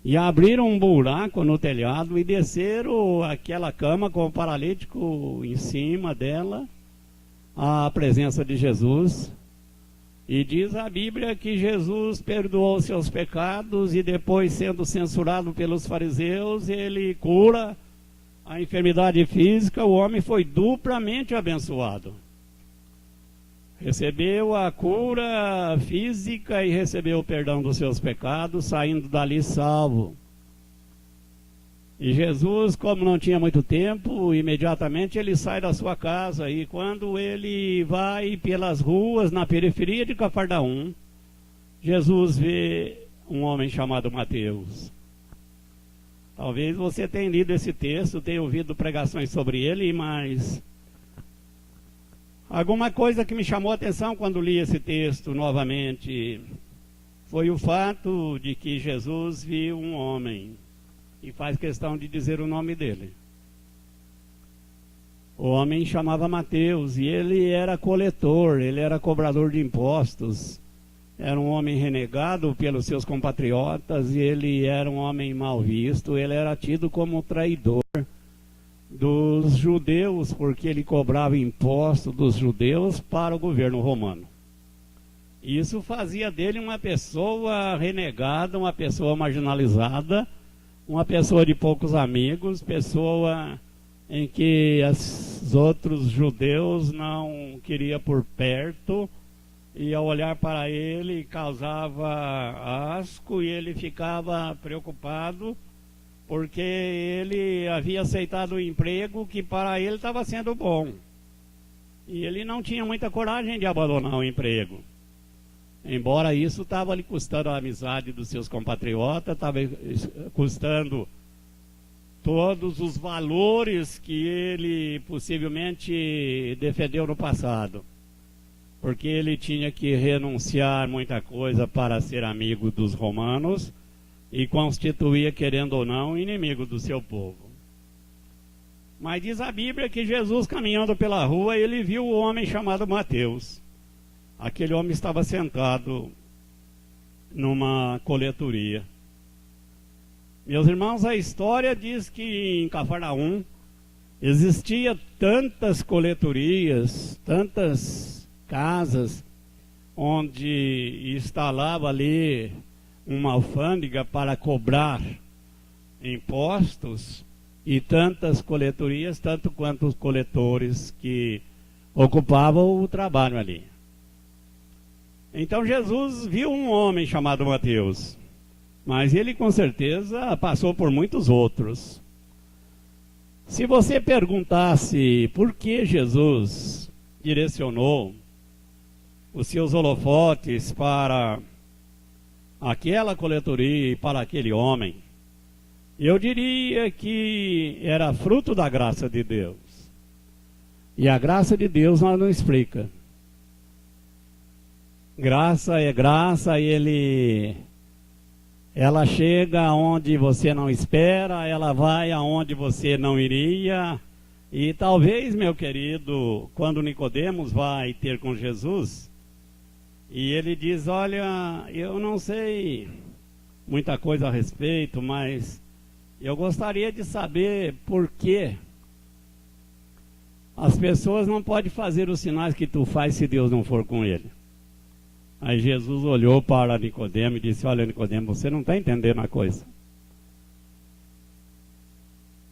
e abriram um buraco no telhado e desceram aquela cama com o paralítico em cima dela à presença de Jesus. E diz a Bíblia que Jesus perdoou seus pecados e depois, sendo censurado pelos fariseus, ele cura a enfermidade física. O homem foi duplamente abençoado. Recebeu a cura física e recebeu o perdão dos seus pecados, saindo dali salvo. E Jesus, como não tinha muito tempo, imediatamente ele sai da sua casa. E quando ele vai pelas ruas na periferia de Cafarnaum, Jesus vê um homem chamado Mateus. Talvez você tenha lido esse texto, tenha ouvido pregações sobre ele, mas alguma coisa que me chamou a atenção quando li esse texto novamente foi o fato de que Jesus viu um homem e faz questão de dizer o nome dele. O homem chamava Mateus e ele era coletor, ele era cobrador de impostos. Era um homem renegado pelos seus compatriotas e ele era um homem mal visto. Ele era tido como traidor dos judeus, porque ele cobrava imposto dos judeus para o governo romano. Isso fazia dele uma pessoa renegada, uma pessoa marginalizada, uma pessoa de poucos amigos, pessoa em que os outros judeus não queriam por perto, e ao olhar para ele causava asco e ele ficava preocupado porque ele havia aceitado o emprego que para ele estava sendo bom. E ele não tinha muita coragem de abandonar o emprego. Embora isso estava lhe custando a amizade dos seus compatriotas, estava custando todos os valores que ele possivelmente defendeu no passado. Porque ele tinha que renunciar muita coisa para ser amigo dos romanos e constituía, querendo ou não, inimigo do seu povo. Mas diz a Bíblia que Jesus, caminhando pela rua, ele viu o homem chamado Mateus. Aquele homem estava sentado numa coletoria. Meus irmãos, a história diz que em Cafarnaum existia tantas coletorias, tantas casas onde instalava ali uma alfândega para cobrar impostos, e tantas coletorias, tanto quanto os coletores que ocupavam o trabalho ali. Então Jesus viu um homem chamado Mateus, mas ele com certeza passou por muitos outros. Se você perguntasse por que Jesus direcionou os seus holofotes para aquela coletoria e para aquele homem, eu diria que era fruto da graça de Deus. E a graça de Deus nós não explica. Graça é graça e ela chega aonde você não espera, ela vai aonde você não iria. E talvez, meu querido, quando Nicodemos vai ter com Jesus, e ele diz, olha, eu não sei muita coisa a respeito, mas eu gostaria de saber por que as pessoas não podem fazer os sinais que tu faz se Deus não for com ele. Aí Jesus olhou para Nicodemo e disse, olha, Nicodemo, você não está entendendo a coisa.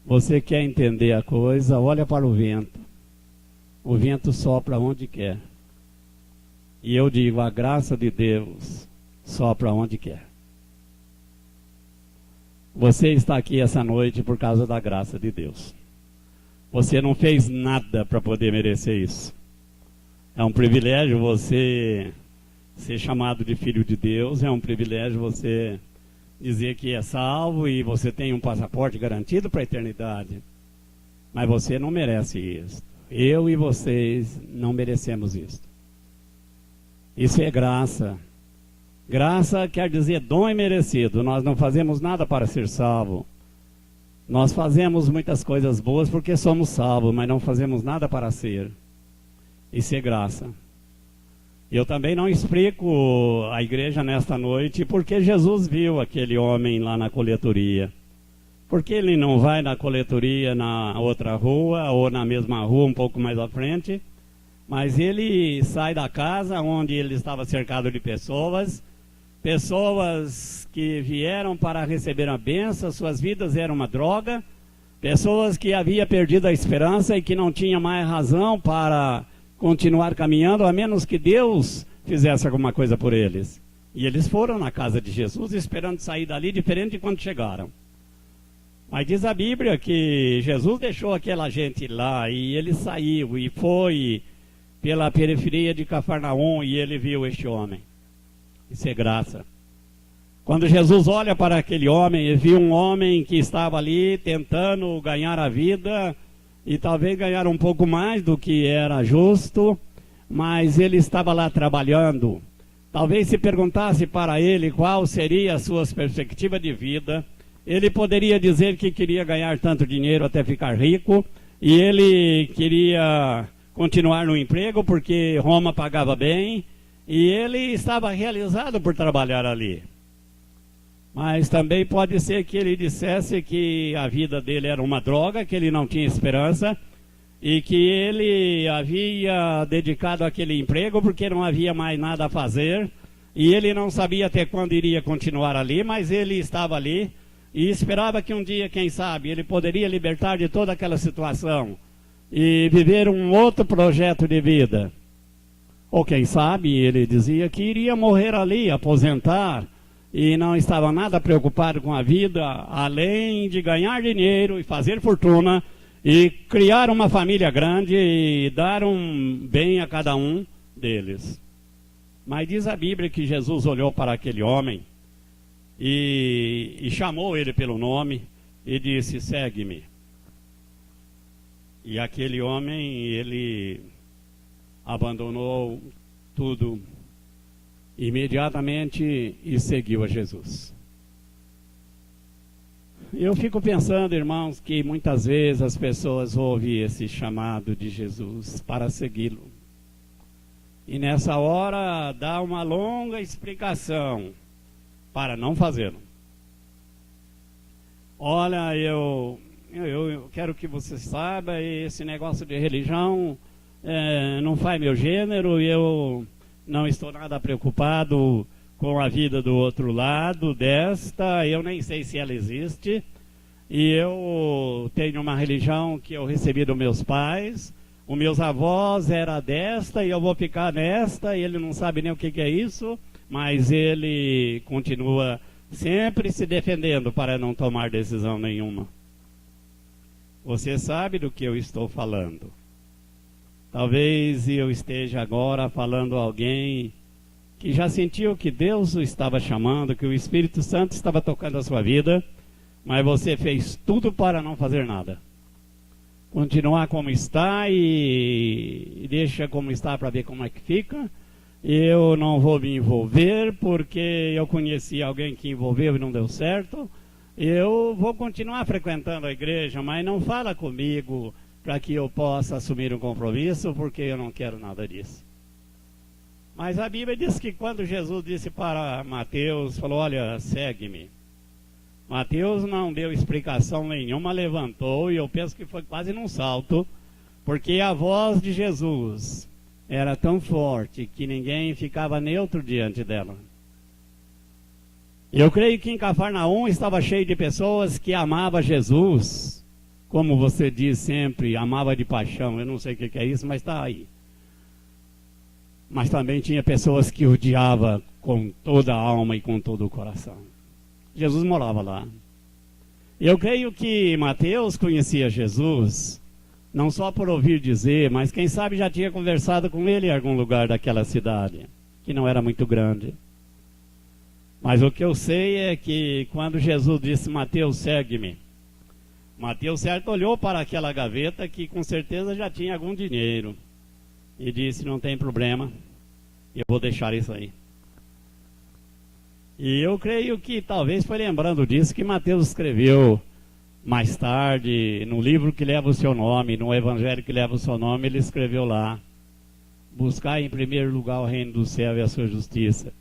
Você quer entender a coisa, olha para o vento. O vento sopra onde quer. E eu digo, a graça de Deus sopra onde quer. Você está aqui essa noite por causa da graça de Deus. Você não fez nada para poder merecer isso. É um privilégio você ser chamado de filho de Deus, é um privilégio você dizer que é salvo e você tem um passaporte garantido para a eternidade. Mas você não merece isso. Eu e vocês não merecemos isso. Isso é graça. Graça quer dizer dom imerecido. Nós não fazemos nada para ser salvo. Nós fazemos muitas coisas boas porque somos salvos, mas não fazemos nada para ser. Isso é graça. Eu também não explico a igreja nesta noite porque Jesus viu aquele homem lá na coletoria. Porque ele não vai na coletoria na outra rua ou na mesma rua um pouco mais à frente, mas ele sai da casa onde ele estava cercado de pessoas que vieram para receber a bênção, suas vidas eram uma droga, pessoas que haviam perdido a esperança e que não tinham mais razão para continuar caminhando, a menos que Deus fizesse alguma coisa por eles. E eles foram na casa de Jesus esperando sair dali, diferente de quando chegaram. Mas diz a Bíblia que Jesus deixou aquela gente lá e ele saiu e foi pela periferia de Cafarnaum e ele viu este homem. Isso é graça. Quando Jesus olha para aquele homem, ele viu um homem que estava ali tentando ganhar a vida e talvez ganhar um pouco mais do que era justo, mas ele estava lá trabalhando. Talvez se perguntasse para ele qual seria as suas perspectivas de vida, ele poderia dizer que queria ganhar tanto dinheiro até ficar rico, e ele queria continuar no emprego porque Roma pagava bem, e ele estava realizado por trabalhar ali. Mas também pode ser que ele dissesse que a vida dele era uma droga, que ele não tinha esperança, e que ele havia dedicado aquele emprego porque não havia mais nada a fazer, e ele não sabia até quando iria continuar ali, mas ele estava ali, e esperava que um dia, quem sabe, ele poderia libertar de toda aquela situação, e viver um outro projeto de vida. Ou quem sabe, ele dizia que iria morrer ali, aposentar, e não estava nada preocupado com a vida, além de ganhar dinheiro e fazer fortuna, e criar uma família grande e dar um bem a cada um deles. Mas diz a Bíblia que Jesus olhou para aquele homem e chamou ele pelo nome e disse: segue-me. E aquele homem, ele abandonou tudo imediatamente e seguiu a Jesus. Eu fico pensando, irmãos, que muitas vezes as pessoas ouvem esse chamado de Jesus para segui-lo. E nessa hora dá uma longa explicação para não fazê-lo. Olha, eu quero que você saiba, esse negócio de religião não faz meu gênero, eu não estou nada preocupado com a vida do outro lado desta, eu nem sei se ela existe, e eu tenho uma religião que eu recebi dos meus pais, os meus avós era desta, e eu vou ficar nesta, e ele não sabe nem o que é isso, mas ele continua sempre se defendendo para não tomar decisão nenhuma. Você sabe do que eu estou falando. Talvez eu esteja agora falando a alguém que já sentiu que Deus o estava chamando, que o Espírito Santo estava tocando a sua vida, mas você fez tudo para não fazer nada. Continuar como está e deixa como está para ver como é que fica. Eu não vou me envolver porque eu conheci alguém que envolveu e não deu certo. Eu vou continuar frequentando a igreja, mas não fala comigo para que eu possa assumir um compromisso, porque eu não quero nada disso. Mas a Bíblia diz que quando Jesus disse para Mateus, falou: olha, segue-me. Mateus não deu explicação nenhuma, levantou, e eu penso que foi quase num salto, porque a voz de Jesus era tão forte que ninguém ficava neutro diante dela. Eu creio que em Cafarnaum estava cheio de pessoas que amavam Jesus, como você diz sempre, amava de paixão. Eu não sei o que é isso, mas está aí. Mas também tinha pessoas que odiavam com toda a alma e com todo o coração. Jesus morava lá. Eu creio que Mateus conhecia Jesus, não só por ouvir dizer, mas quem sabe já tinha conversado com ele em algum lugar daquela cidade, que não era muito grande. Mas o que eu sei é que quando Jesus disse: Mateus, segue-me, Mateus certo olhou para aquela gaveta que com certeza já tinha algum dinheiro e disse: não tem problema, eu vou deixar isso aí. E eu creio que talvez foi lembrando disso que Mateus escreveu mais tarde, no livro que leva o seu nome, no evangelho que leva o seu nome, ele escreveu lá: buscar em primeiro lugar o reino do céu e a sua justiça,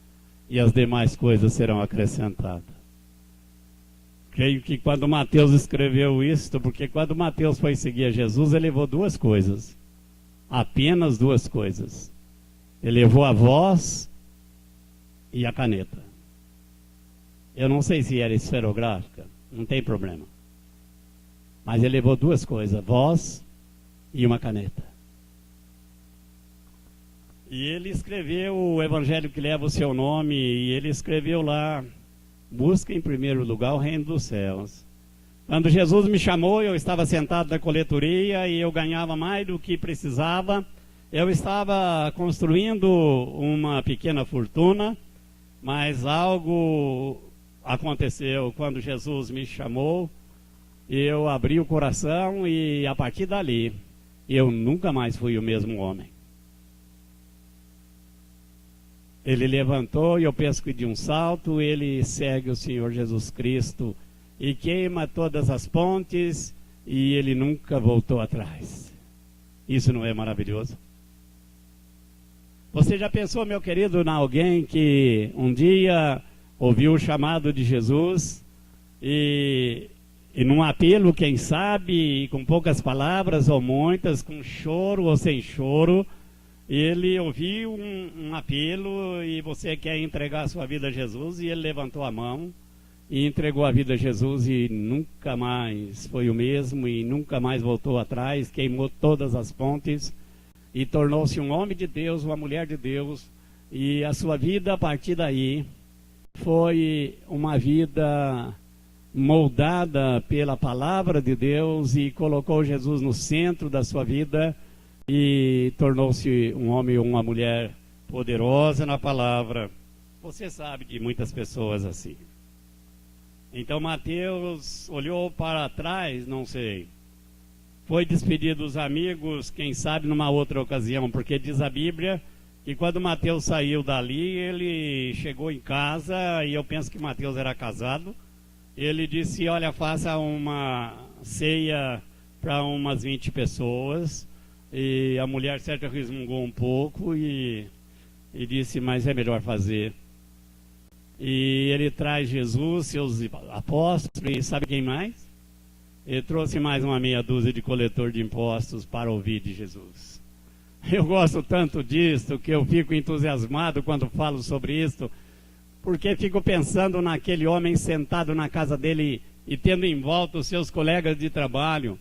e as demais coisas serão acrescentadas. Creio que quando Mateus escreveu isto, porque quando Mateus foi seguir a Jesus, ele levou duas coisas, apenas duas coisas. Ele levou a voz e a caneta. Eu não sei se era esferográfica, não tem problema. Mas ele levou duas coisas, voz e uma caneta. E ele escreveu o evangelho que leva o seu nome, e ele escreveu lá: busca em primeiro lugar o reino dos céus. Quando Jesus me chamou, eu estava sentado na coletoria e eu ganhava mais do que precisava. Eu estava construindo uma pequena fortuna, mas algo aconteceu quando Jesus me chamou. Eu abri o coração e a partir dali eu nunca mais fui o mesmo homem. Ele levantou e eu penso que de um salto ele segue o Senhor Jesus Cristo e queima todas as pontes e ele nunca voltou atrás. Isso não é maravilhoso? Você já pensou, meu querido, em alguém que um dia ouviu o chamado de Jesus e num apelo, quem sabe, com poucas palavras ou muitas, com choro ou sem choro, ele ouviu um apelo e você quer entregar a sua vida a Jesus, e ele levantou a mão e entregou a vida a Jesus e nunca mais foi o mesmo e nunca mais voltou atrás, queimou todas as pontes e tornou-se um homem de Deus, uma mulher de Deus, e a sua vida a partir daí foi uma vida moldada pela palavra de Deus e colocou Jesus no centro da sua vida e tornou-se um homem ou uma mulher poderosa na palavra. Você sabe de muitas pessoas assim. Então Mateus olhou para trás, não sei, foi despedir dos amigos, quem sabe numa outra ocasião, porque diz a Bíblia que quando Mateus saiu dali, ele chegou em casa, e eu penso que Mateus era casado. Ele disse: olha, faça uma ceia para umas 20 pessoas. E a mulher certa resmungou um pouco e disse: mas é melhor fazer. E ele traz Jesus, seus apóstolos, e sabe quem mais? Ele trouxe mais uma meia dúzia de coletor de impostos para ouvir de Jesus. Eu gosto tanto disso que eu fico entusiasmado quando falo sobre isso, porque fico pensando naquele homem sentado na casa dele e tendo em volta os seus colegas de trabalho.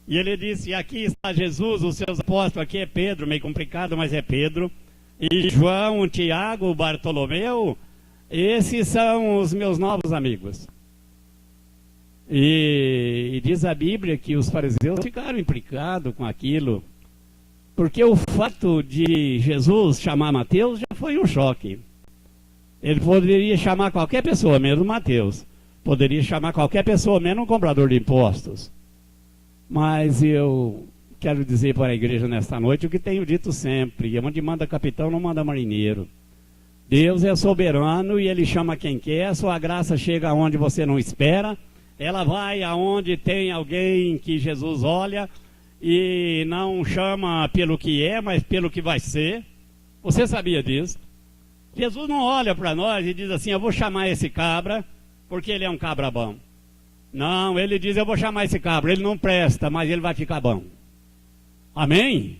E ele disse: aqui está Jesus, os seus apóstolos, aqui é Pedro, meio complicado, mas é Pedro, e João, Tiago, Bartolomeu, esses são os meus novos amigos. E diz a Bíblia que os fariseus ficaram implicados com aquilo, porque o fato de Jesus chamar Mateus já foi um choque. Ele poderia chamar qualquer pessoa, menos Mateus. Poderia chamar qualquer pessoa, menos um cobrador de impostos. Mas eu quero dizer para a igreja nesta noite o que tenho dito sempre: onde manda capitão não manda marinheiro. Deus é soberano e Ele chama quem quer. A sua graça chega aonde você não espera. Ela vai aonde tem alguém que Jesus olha e não chama pelo que é, mas pelo que vai ser. Você sabia disso? Jesus não olha para nós e diz assim: eu vou chamar esse cabra porque ele é um cabra bom. Não, ele diz: eu vou chamar esse cabra, ele não presta, mas ele vai ficar bom. Amém?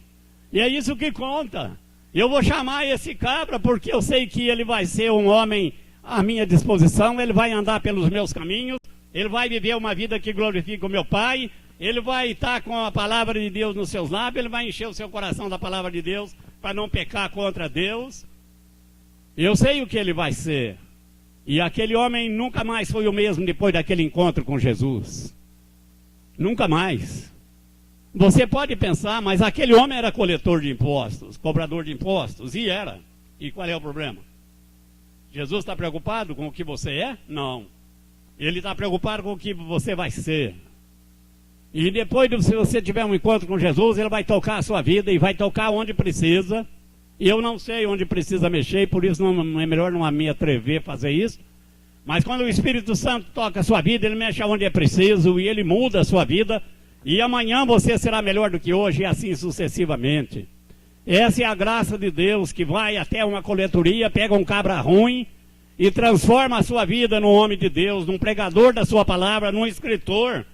E é isso que conta. Eu vou chamar esse cabra porque eu sei que ele vai ser um homem à minha disposição, ele vai andar pelos meus caminhos, ele vai viver uma vida que glorifica o meu Pai, ele vai estar com a palavra de Deus nos seus lábios, ele vai encher o seu coração da palavra de Deus para não pecar contra Deus. Eu sei o que ele vai ser. E aquele homem nunca mais foi o mesmo depois daquele encontro com Jesus. Nunca mais. Você pode pensar, mas aquele homem era coletor de impostos, cobrador de impostos, e era. E qual é o problema? Jesus está preocupado com o que você é? Não. Ele está preocupado com o que você vai ser. E depois, se você tiver um encontro com Jesus, ele vai tocar a sua vida e vai tocar onde precisa. E eu não sei onde precisa mexer, e por isso não é melhor não me atrever a fazer isso. Mas quando o Espírito Santo toca a sua vida, ele mexe onde é preciso e ele muda a sua vida. E amanhã você será melhor do que hoje, e assim sucessivamente. Essa é a graça de Deus, que vai até uma coletoria, pega um cabra ruim e transforma a sua vida num homem de Deus, num pregador da sua palavra, num escritor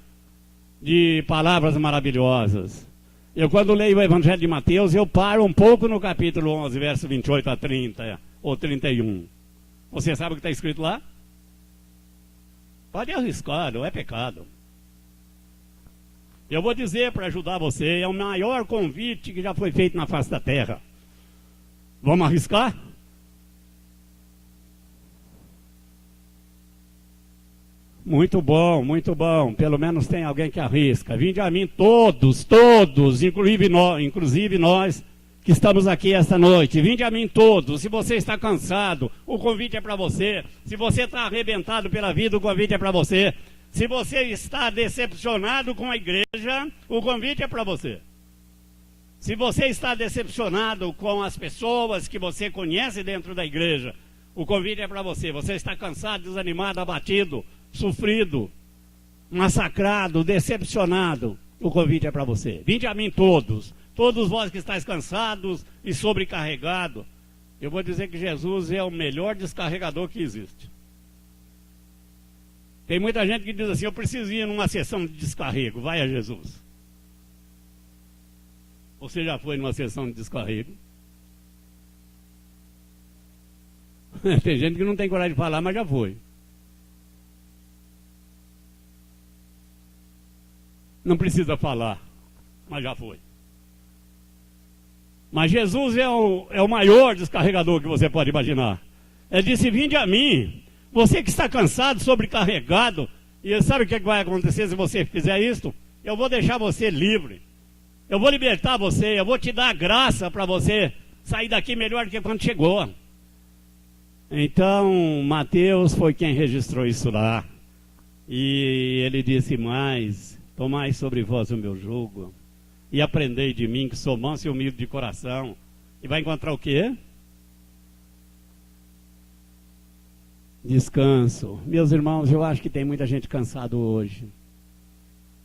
de palavras maravilhosas. Eu, quando leio o Evangelho de Mateus, eu paro um pouco no capítulo 11, verso 28 a 30, ou 31. Você sabe o que está escrito lá? Pode arriscar, não é pecado. Eu vou dizer para ajudar você, é o maior convite que já foi feito na face da terra. Vamos arriscar? Muito bom, muito bom. Pelo menos tem alguém que arrisca. Vinde a mim todos, inclusive nós que estamos aqui esta noite. Vinde a mim todos. Se você está cansado, o convite é para você. Se você está arrebentado pela vida, o convite é para você. Se você está decepcionado com a igreja, o convite é para você. Se você está decepcionado com as pessoas que você conhece dentro da igreja, o convite é para você. Você está cansado, desanimado, abatido, sofrido, massacrado, decepcionado, o convite é para você. Vinde a mim todos vós que estáis cansados e sobrecarregados. Eu vou dizer que Jesus é o melhor descarregador que existe. Tem muita gente que diz assim, eu preciso ir numa sessão de descarrego, vai a Jesus. Você já foi numa sessão de descarrego? Tem gente que não tem coragem de falar, mas já foi. Não precisa falar, mas já foi. Mas Jesus é o maior descarregador que você pode imaginar. Ele disse, vinde a mim, você que está cansado, sobrecarregado, e sabe o que vai acontecer se você fizer isso? Eu vou deixar você livre. Eu vou libertar você, eu vou te dar a graça para você sair daqui melhor do que quando chegou. Então, Mateus foi quem registrou isso lá. E ele disse mais, tomai sobre vós o meu jugo, e aprendei de mim, que sou manso e humilde de coração. E vai encontrar o quê? Descanso. Meus irmãos, eu acho que tem muita gente cansada hoje.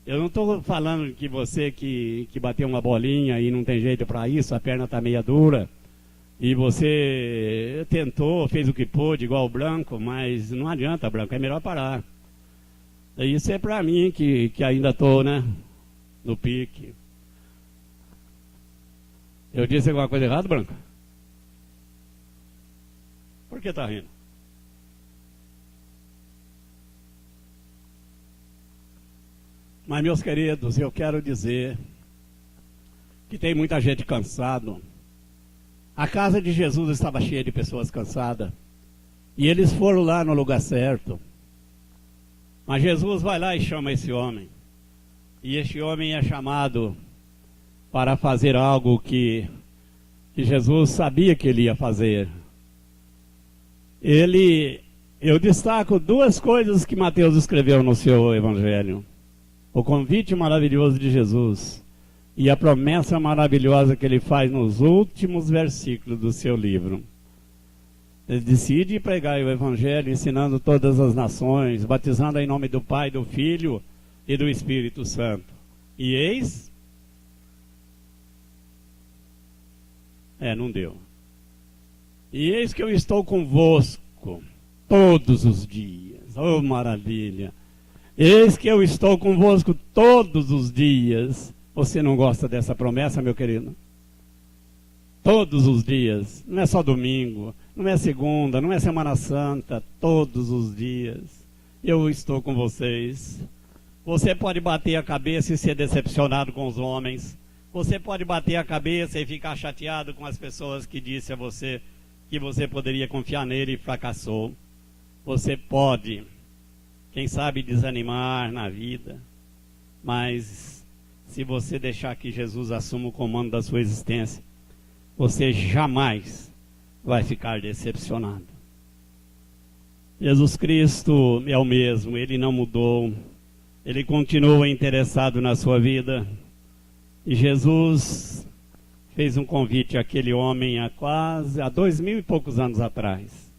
Eu não estou falando que você que bateu uma bolinha e não tem jeito para isso, a perna está meia dura, e você tentou, fez o que pôde, igual o Branco, mas não adianta, Branco, é melhor parar. Isso é para mim que ainda estou, né, no pique. Eu disse alguma coisa errada, Branco? Por que está rindo? Mas, meus queridos, eu quero dizer que tem muita gente cansada. A casa de Jesus estava cheia de pessoas cansadas. E eles foram lá no lugar certo. Mas Jesus vai lá e chama esse homem. E este homem é chamado para fazer algo que Jesus sabia que ele ia fazer. Eu destaco duas coisas que Mateus escreveu no seu evangelho. O convite maravilhoso de Jesus e a promessa maravilhosa que ele faz nos últimos versículos do seu livro. Ele decide pregar o evangelho, ensinando todas as nações, batizando em nome do Pai, do Filho e do Espírito Santo. E eis... não deu. E eis que eu estou convosco todos os dias. Oh, maravilha! Eis que eu estou convosco todos os dias. Você não gosta dessa promessa, meu querido? Todos os dias. Não é só domingo, não é segunda, não é Semana Santa. Todos os dias. Eu estou com vocês. Você pode bater a cabeça e ser decepcionado com os homens. Você pode bater a cabeça e ficar chateado com as pessoas que disse a você que você poderia confiar nele e fracassou. Você pode... quem sabe desanimar na vida, mas se você deixar que Jesus assuma o comando da sua existência, você jamais vai ficar decepcionado. Jesus Cristo é o mesmo, Ele não mudou, Ele continua interessado na sua vida. E Jesus fez um convite àquele homem há 2000 e poucos anos atrás.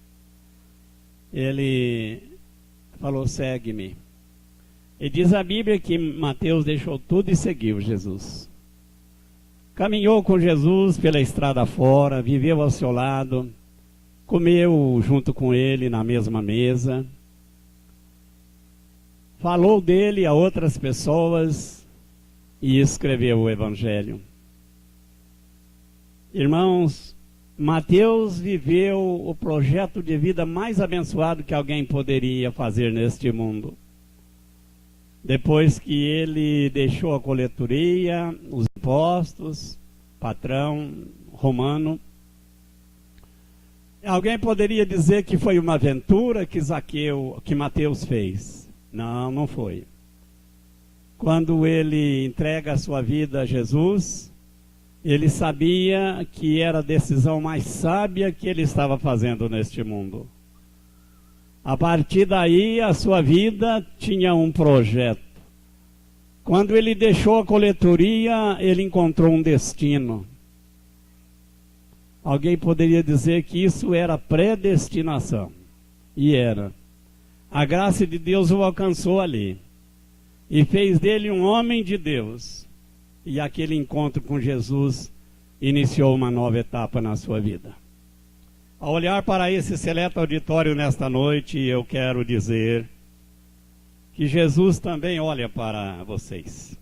Ele falou, segue-me. E diz a Bíblia que Mateus deixou tudo e seguiu Jesus. caminhou com Jesus pela estrada fora, viveu ao seu lado, comeu junto com ele na mesma mesa, falou dele a outras pessoas e escreveu o Evangelho. Irmãos, Mateus viveu o projeto de vida mais abençoado que alguém poderia fazer neste mundo. Depois que ele deixou a coletoria, os impostos, patrão romano, alguém poderia dizer que foi uma aventura que Mateus fez. Não, não foi. Quando ele entrega a sua vida a Jesus, ele sabia que era a decisão mais sábia que ele estava fazendo neste mundo. A partir daí, a sua vida tinha um projeto. Quando ele deixou a coletoria, ele encontrou um destino. Alguém poderia dizer que isso era predestinação. E era. A graça de Deus o alcançou ali. E fez dele um homem de Deus. E aquele encontro com Jesus iniciou uma nova etapa na sua vida. Ao olhar para esse seleto auditório nesta noite, eu quero dizer que Jesus também olha para vocês.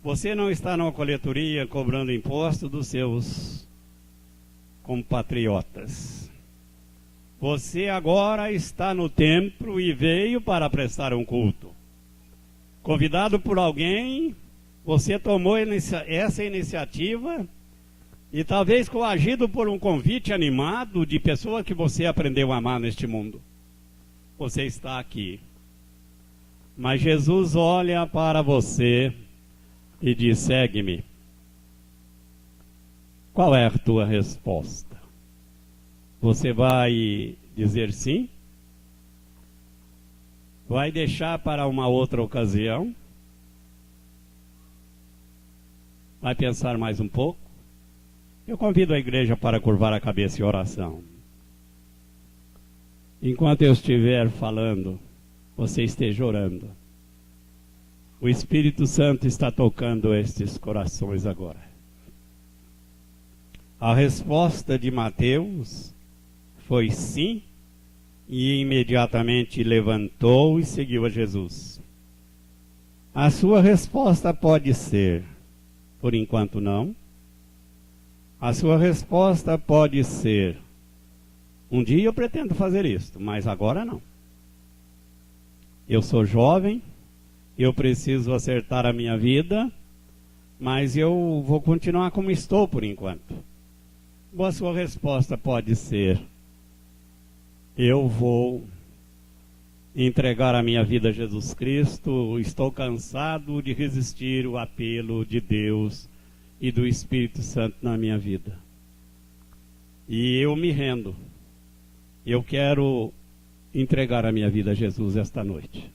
Você não está numa coletoria cobrando imposto dos seus compatriotas. Você agora está no templo e veio para prestar um culto. Convidado por alguém, você tomou essa iniciativa e talvez coagido por um convite animado de pessoa que você aprendeu a amar neste mundo. Você está aqui. Mas Jesus olha para você e diz: segue-me. Qual é a tua resposta? Você vai dizer sim? Vai deixar para uma outra ocasião? Vai pensar mais um pouco? Eu convido a igreja para curvar a cabeça em oração. Enquanto eu estiver falando, você esteja orando. O Espírito Santo está tocando estes corações agora. A resposta de Mateus foi sim, e imediatamente levantou e seguiu a Jesus. A sua resposta pode ser: por enquanto não. A sua resposta pode ser: um dia eu pretendo fazer isto, mas agora não. Eu sou jovem, eu preciso acertar a minha vida, mas eu vou continuar como estou por enquanto. Ou a sua resposta pode ser: eu vou entregar a minha vida a Jesus Cristo, estou cansado de resistir o apelo de Deus e do Espírito Santo na minha vida. E eu me rendo. Eu quero entregar a minha vida a Jesus esta noite.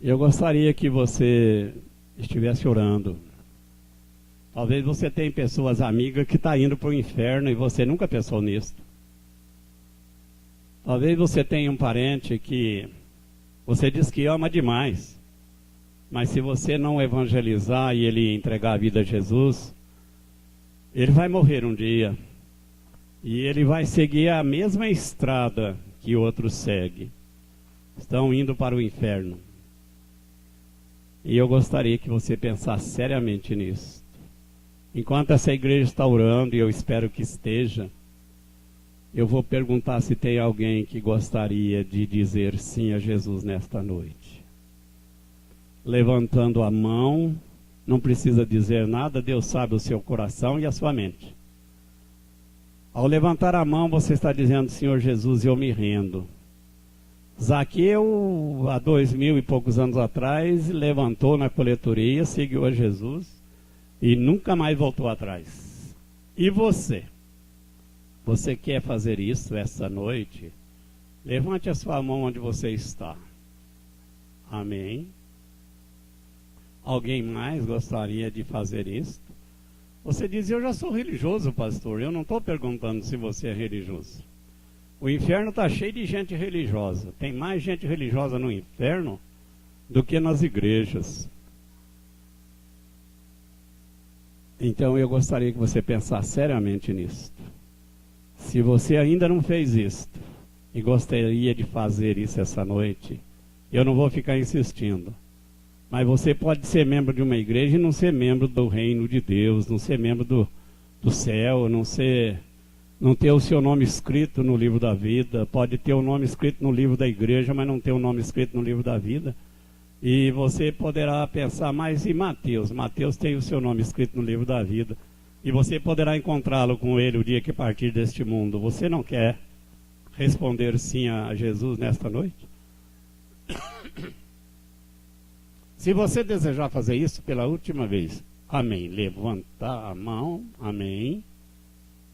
Eu gostaria que você estivesse orando. Talvez você tenha pessoas amigas que estão indo para o inferno e você nunca pensou nisso. Talvez você tenha um parente que você diz que ama demais, mas se você não evangelizar e ele entregar a vida a Jesus, ele vai morrer um dia e ele vai seguir a mesma estrada que outros seguem. Estão indo para o inferno. E eu gostaria que você pensasse seriamente nisso. Enquanto essa igreja está orando, e eu espero que esteja, eu vou perguntar se tem alguém que gostaria de dizer sim a Jesus nesta noite. Levantando a mão, não precisa dizer nada, Deus sabe o seu coração e a sua mente. Ao levantar a mão, você está dizendo: Senhor Jesus, eu me rendo. Zaqueu, há 2000 e poucos anos atrás, levantou na coletoria, seguiu a Jesus e nunca mais voltou atrás. E você? Você quer fazer isso essa noite? Levante a sua mão onde você está. Amém. Alguém mais gostaria de fazer isso? Você diz: eu já sou religioso, pastor. Eu não estou perguntando se você é religioso. O inferno está cheio de gente religiosa. Tem mais gente religiosa no inferno do que nas igrejas. Então eu gostaria que você pensasse seriamente nisso. Se você ainda não fez isto e gostaria de fazer isso essa noite, eu não vou ficar insistindo. Mas você pode ser membro de uma igreja e não ser membro do reino de Deus, não ser membro do céu, não ter o seu nome escrito no livro da vida. Pode ter o nome escrito no livro da igreja, mas não ter o nome escrito no livro da vida. E você poderá pensar, mas e Mateus? Mateus tem o seu nome escrito no livro da vida. E você poderá encontrá-lo com ele o dia que partir deste mundo. Você não quer responder sim a Jesus nesta noite? Se você desejar fazer isso pela última vez, amém. Levantar a mão, amém.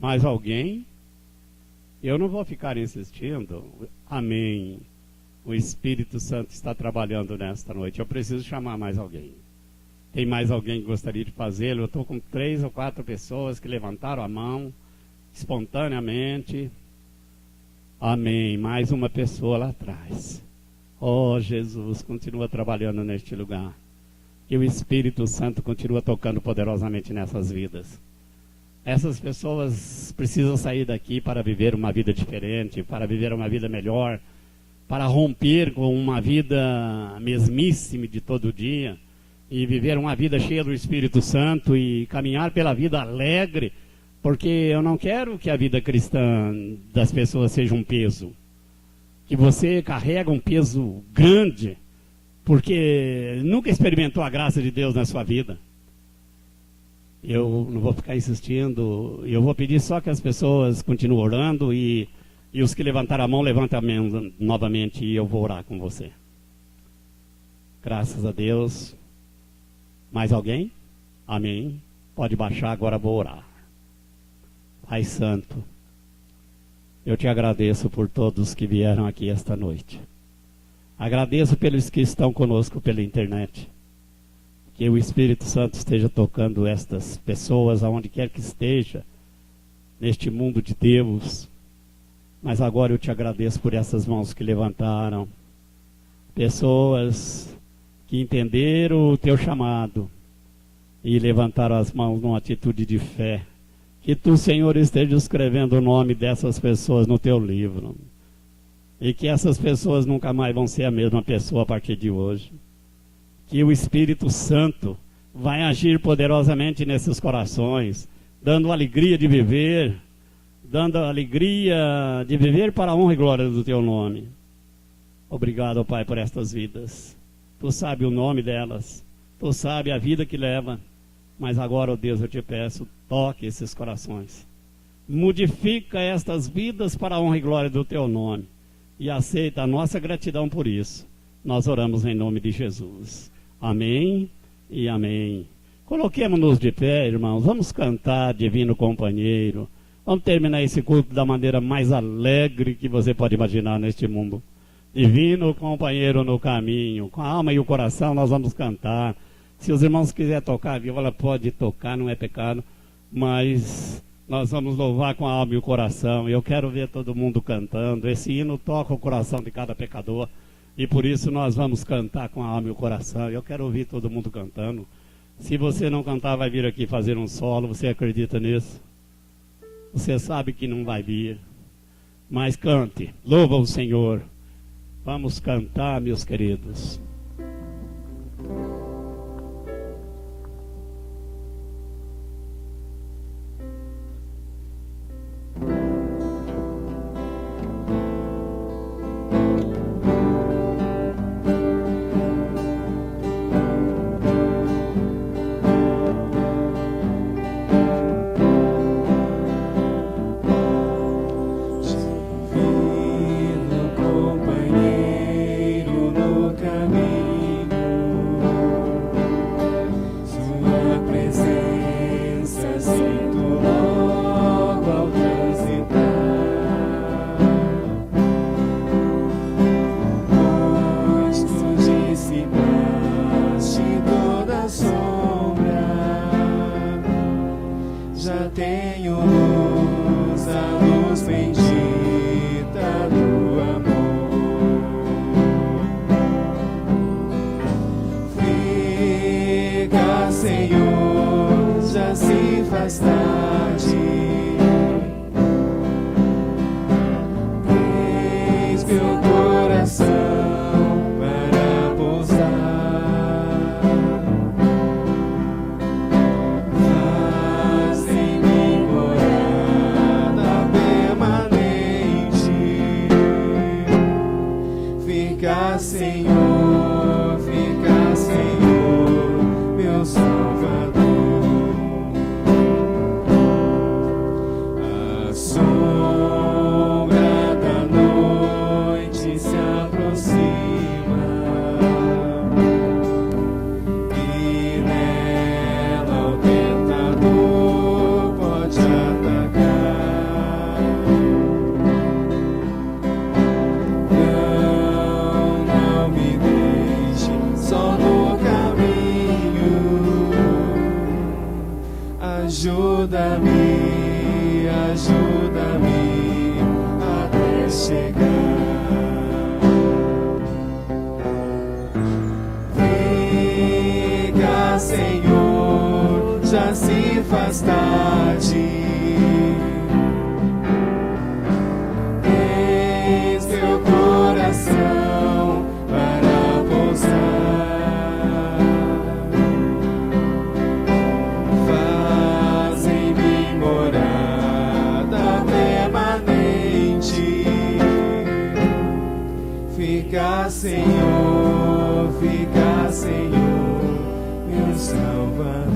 Mais alguém? Eu não vou ficar insistindo, amém. O Espírito Santo está trabalhando nesta noite. Eu preciso chamar mais alguém. Tem mais alguém que gostaria de fazê-lo? Eu estou com 3 ou 4 pessoas que levantaram a mão espontaneamente. Amém. Mais uma pessoa lá atrás. Oh, Jesus, continua trabalhando neste lugar. Que o Espírito Santo continua tocando poderosamente nessas vidas. Essas pessoas precisam sair daqui para viver uma vida diferente, para viver uma vida melhor, para romper com uma vida mesmíssima de todo dia e viver uma vida cheia do Espírito Santo e caminhar pela vida alegre, porque eu não quero que a vida cristã das pessoas seja um peso. Que você carrega um peso grande, porque nunca experimentou a graça de Deus na sua vida. Eu não vou ficar insistindo, eu vou pedir só que as pessoas continuem orando e os que levantaram a mão, levantem a mão novamente e eu vou orar com você. Graças a Deus. Mais alguém? Amém. Pode baixar, agora vou orar. Pai Santo, eu te agradeço por todos que vieram aqui esta noite. Agradeço pelos que estão conosco pela internet. Que o Espírito Santo esteja tocando estas pessoas, aonde quer que esteja, neste mundo de Deus. Mas agora eu te agradeço por essas mãos que levantaram. Pessoas que entenderam o teu chamado e levantaram as mãos numa atitude de fé. Que tu, Senhor, esteja escrevendo o nome dessas pessoas no teu livro. E que essas pessoas nunca mais vão ser a mesma pessoa a partir de hoje. Que o Espírito Santo vai agir poderosamente nesses corações, dando alegria de viver, dando alegria de viver para a honra e glória do teu nome. Obrigado, Pai, por estas vidas. Tu sabe o nome delas, tu sabe a vida que leva, mas agora, ó Deus, eu te peço, toque esses corações. Modifica estas vidas para a honra e glória do teu nome e aceita a nossa gratidão por isso. Nós oramos em nome de Jesus. Amém e amém. Coloquemos-nos de pé, irmãos. Vamos cantar Divino Companheiro. Vamos terminar esse culto da maneira mais alegre que você pode imaginar neste mundo. Divino Companheiro no caminho. Com a alma e o coração nós vamos cantar. Se os irmãos quiserem tocar a viola, pode tocar, não é pecado. Mas nós vamos louvar com a alma e o coração. Eu quero ver todo mundo cantando. Esse hino toca o coração de cada pecador. E por isso nós vamos cantar com a alma e o coração. Eu quero ouvir todo mundo cantando. Se você não cantar, vai vir aqui fazer um solo. Você acredita nisso? Você sabe que não vai vir. Mas cante. Louva o Senhor. Vamos cantar, meus queridos. Senhor, já se faz tarde. Tens meu coração para pousar. Faz em mim morada permanente. Fica, Senhor, fica, Senhor, meu Salvador. A sombra da noite se aproxima e nela o tentador pode atacar. Não me deixe só no caminho. Ajuda-me, ajuda-me até chegar. Fica, Senhor, já se faz tarde. Tens teu coração para pousar. Faz em mim morada permanente. Fica, Senhor, fica, Senhor, meu Salvador.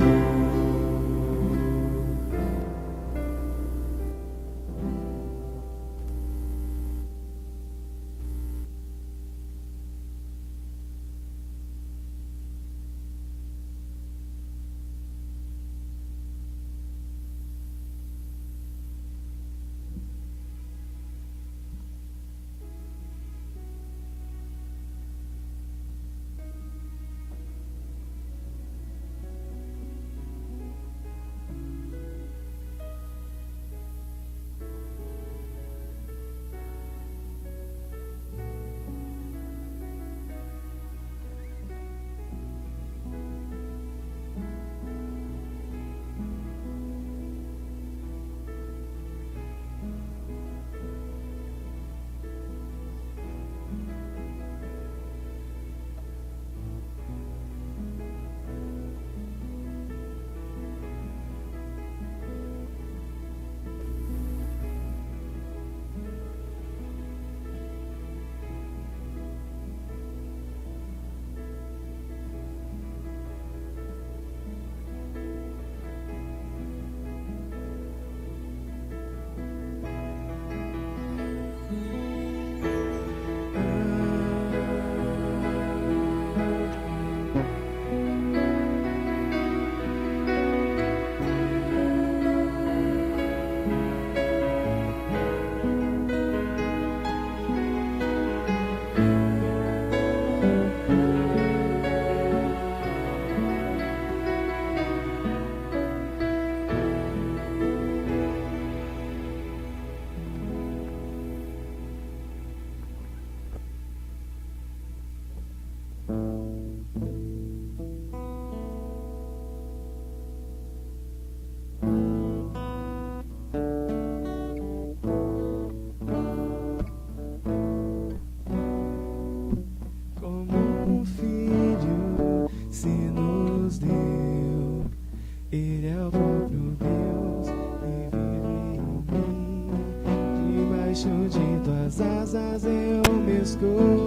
Debaixo de tuas asas eu me escondo.